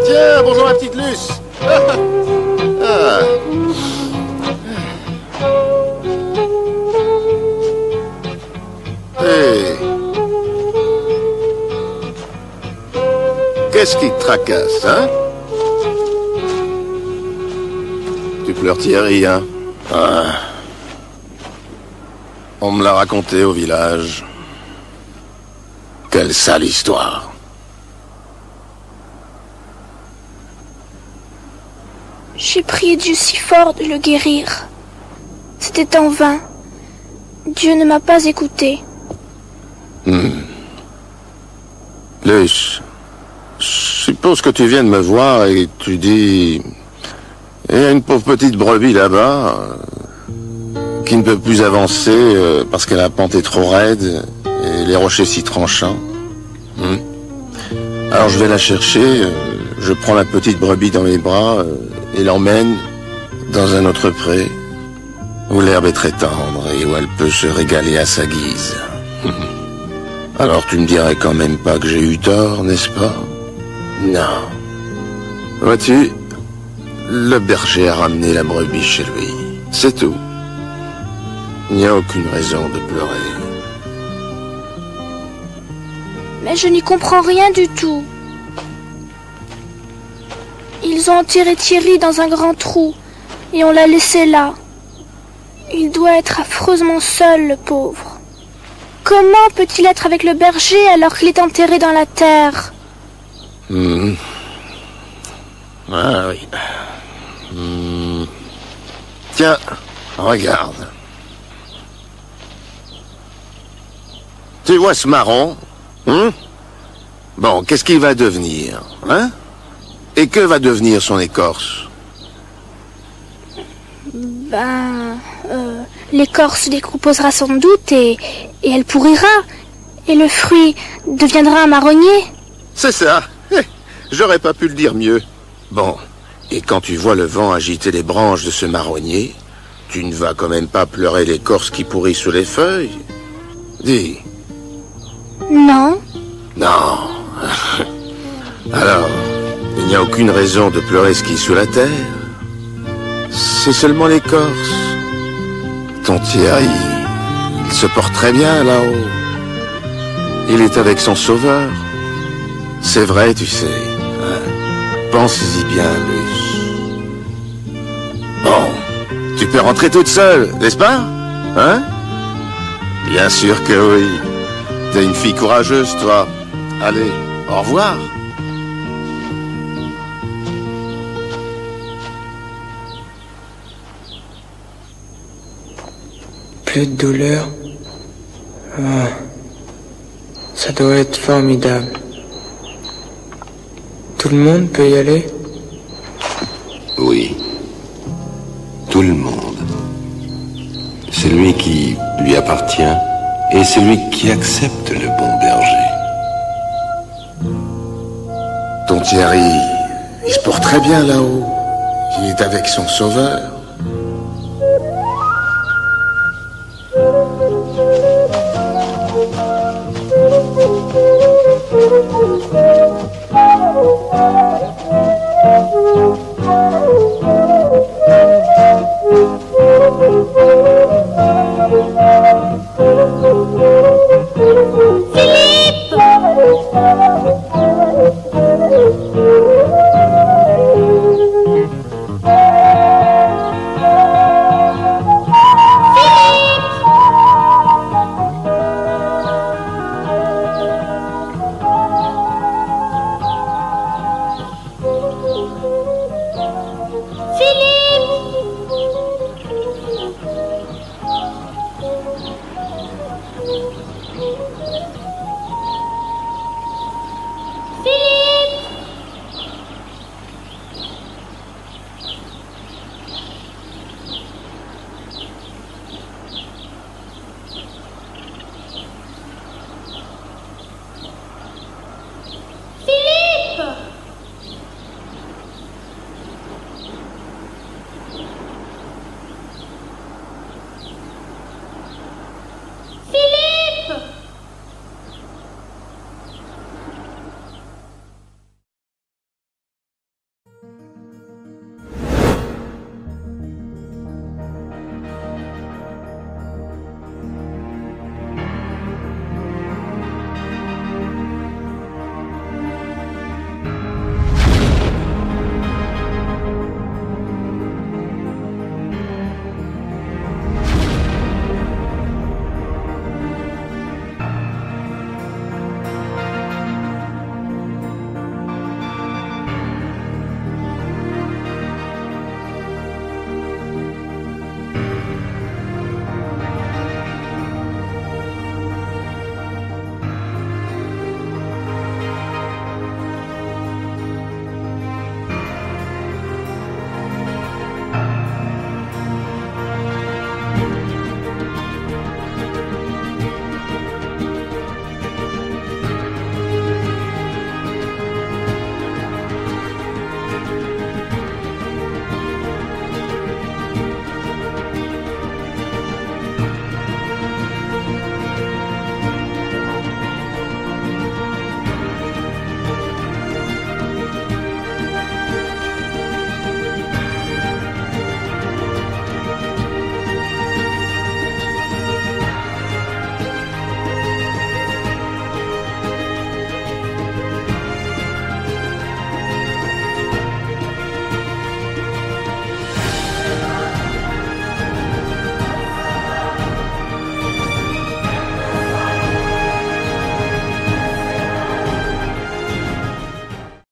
Tiens, bonjour la petite Luce. Ah. Hey. Qu'est-ce qui te tracasse, hein? Tu pleures Thierry, hein? Ah. On me l'a raconté au village. Quelle sale histoire. J'ai prié Dieu si fort de le guérir. C'était en vain. Dieu ne m'a pas écouté. Luce, je suppose que tu viens de me voir et tu dis... Et il y a une pauvre petite brebis là-bas qui ne peut plus avancer parce que la pente est trop raide et les rochers si tranchants. Alors je vais la chercher, je prends la petite brebis dans mes bras et l'emmène dans un autre pré où l'herbe est très tendre et où elle peut se régaler à sa guise. Alors tu me dirais quand même pas que j'ai eu tort, n'est-ce pas? Non. Vois-tu, le berger a ramené la brebis chez lui. C'est tout. Il n'y a aucune raison de pleurer. Mais je n'y comprends rien du tout. Ils ont enterré Thierry dans un grand trou et on l'a laissé là. Il doit être affreusement seul, le pauvre. Comment peut-il être avec le berger alors qu'il est enterré dans la terre? Ah oui. Tiens, regarde. Tu vois ce marron? Bon, qu'est-ce qu'il va devenir, hein? Et que va devenir son écorce? L'écorce décomposera sans doute et elle pourrira. Et le fruit deviendra un marronnier. C'est ça. J'aurais pas pu le dire mieux. Bon, et quand tu vois le vent agiter les branches de ce marronnier, tu ne vas quand même pas pleurer l'écorce qui pourrit sous les feuilles? Dis. Non. Non. Alors, il n'y a aucune raison de pleurer ce qui est sous la terre. C'est seulement l'écorce. Ton Thierry, il se porte très bien là-haut. Il est avec son sauveur. C'est vrai, tu sais. Pense-y bien, Luce. Bon, tu peux rentrer toute seule, n'est-ce pas? Hein? Bien sûr que oui. T'es une fille courageuse, toi. Allez, au revoir. Plus de douleur. Ah, ça doit être formidable. Tout le monde peut y aller? Oui. Tout le monde. Celui qui lui appartient et celui qui accepte le bon berger. Ton Thierry, il se porte très bien là-haut. Il est avec son sauveur.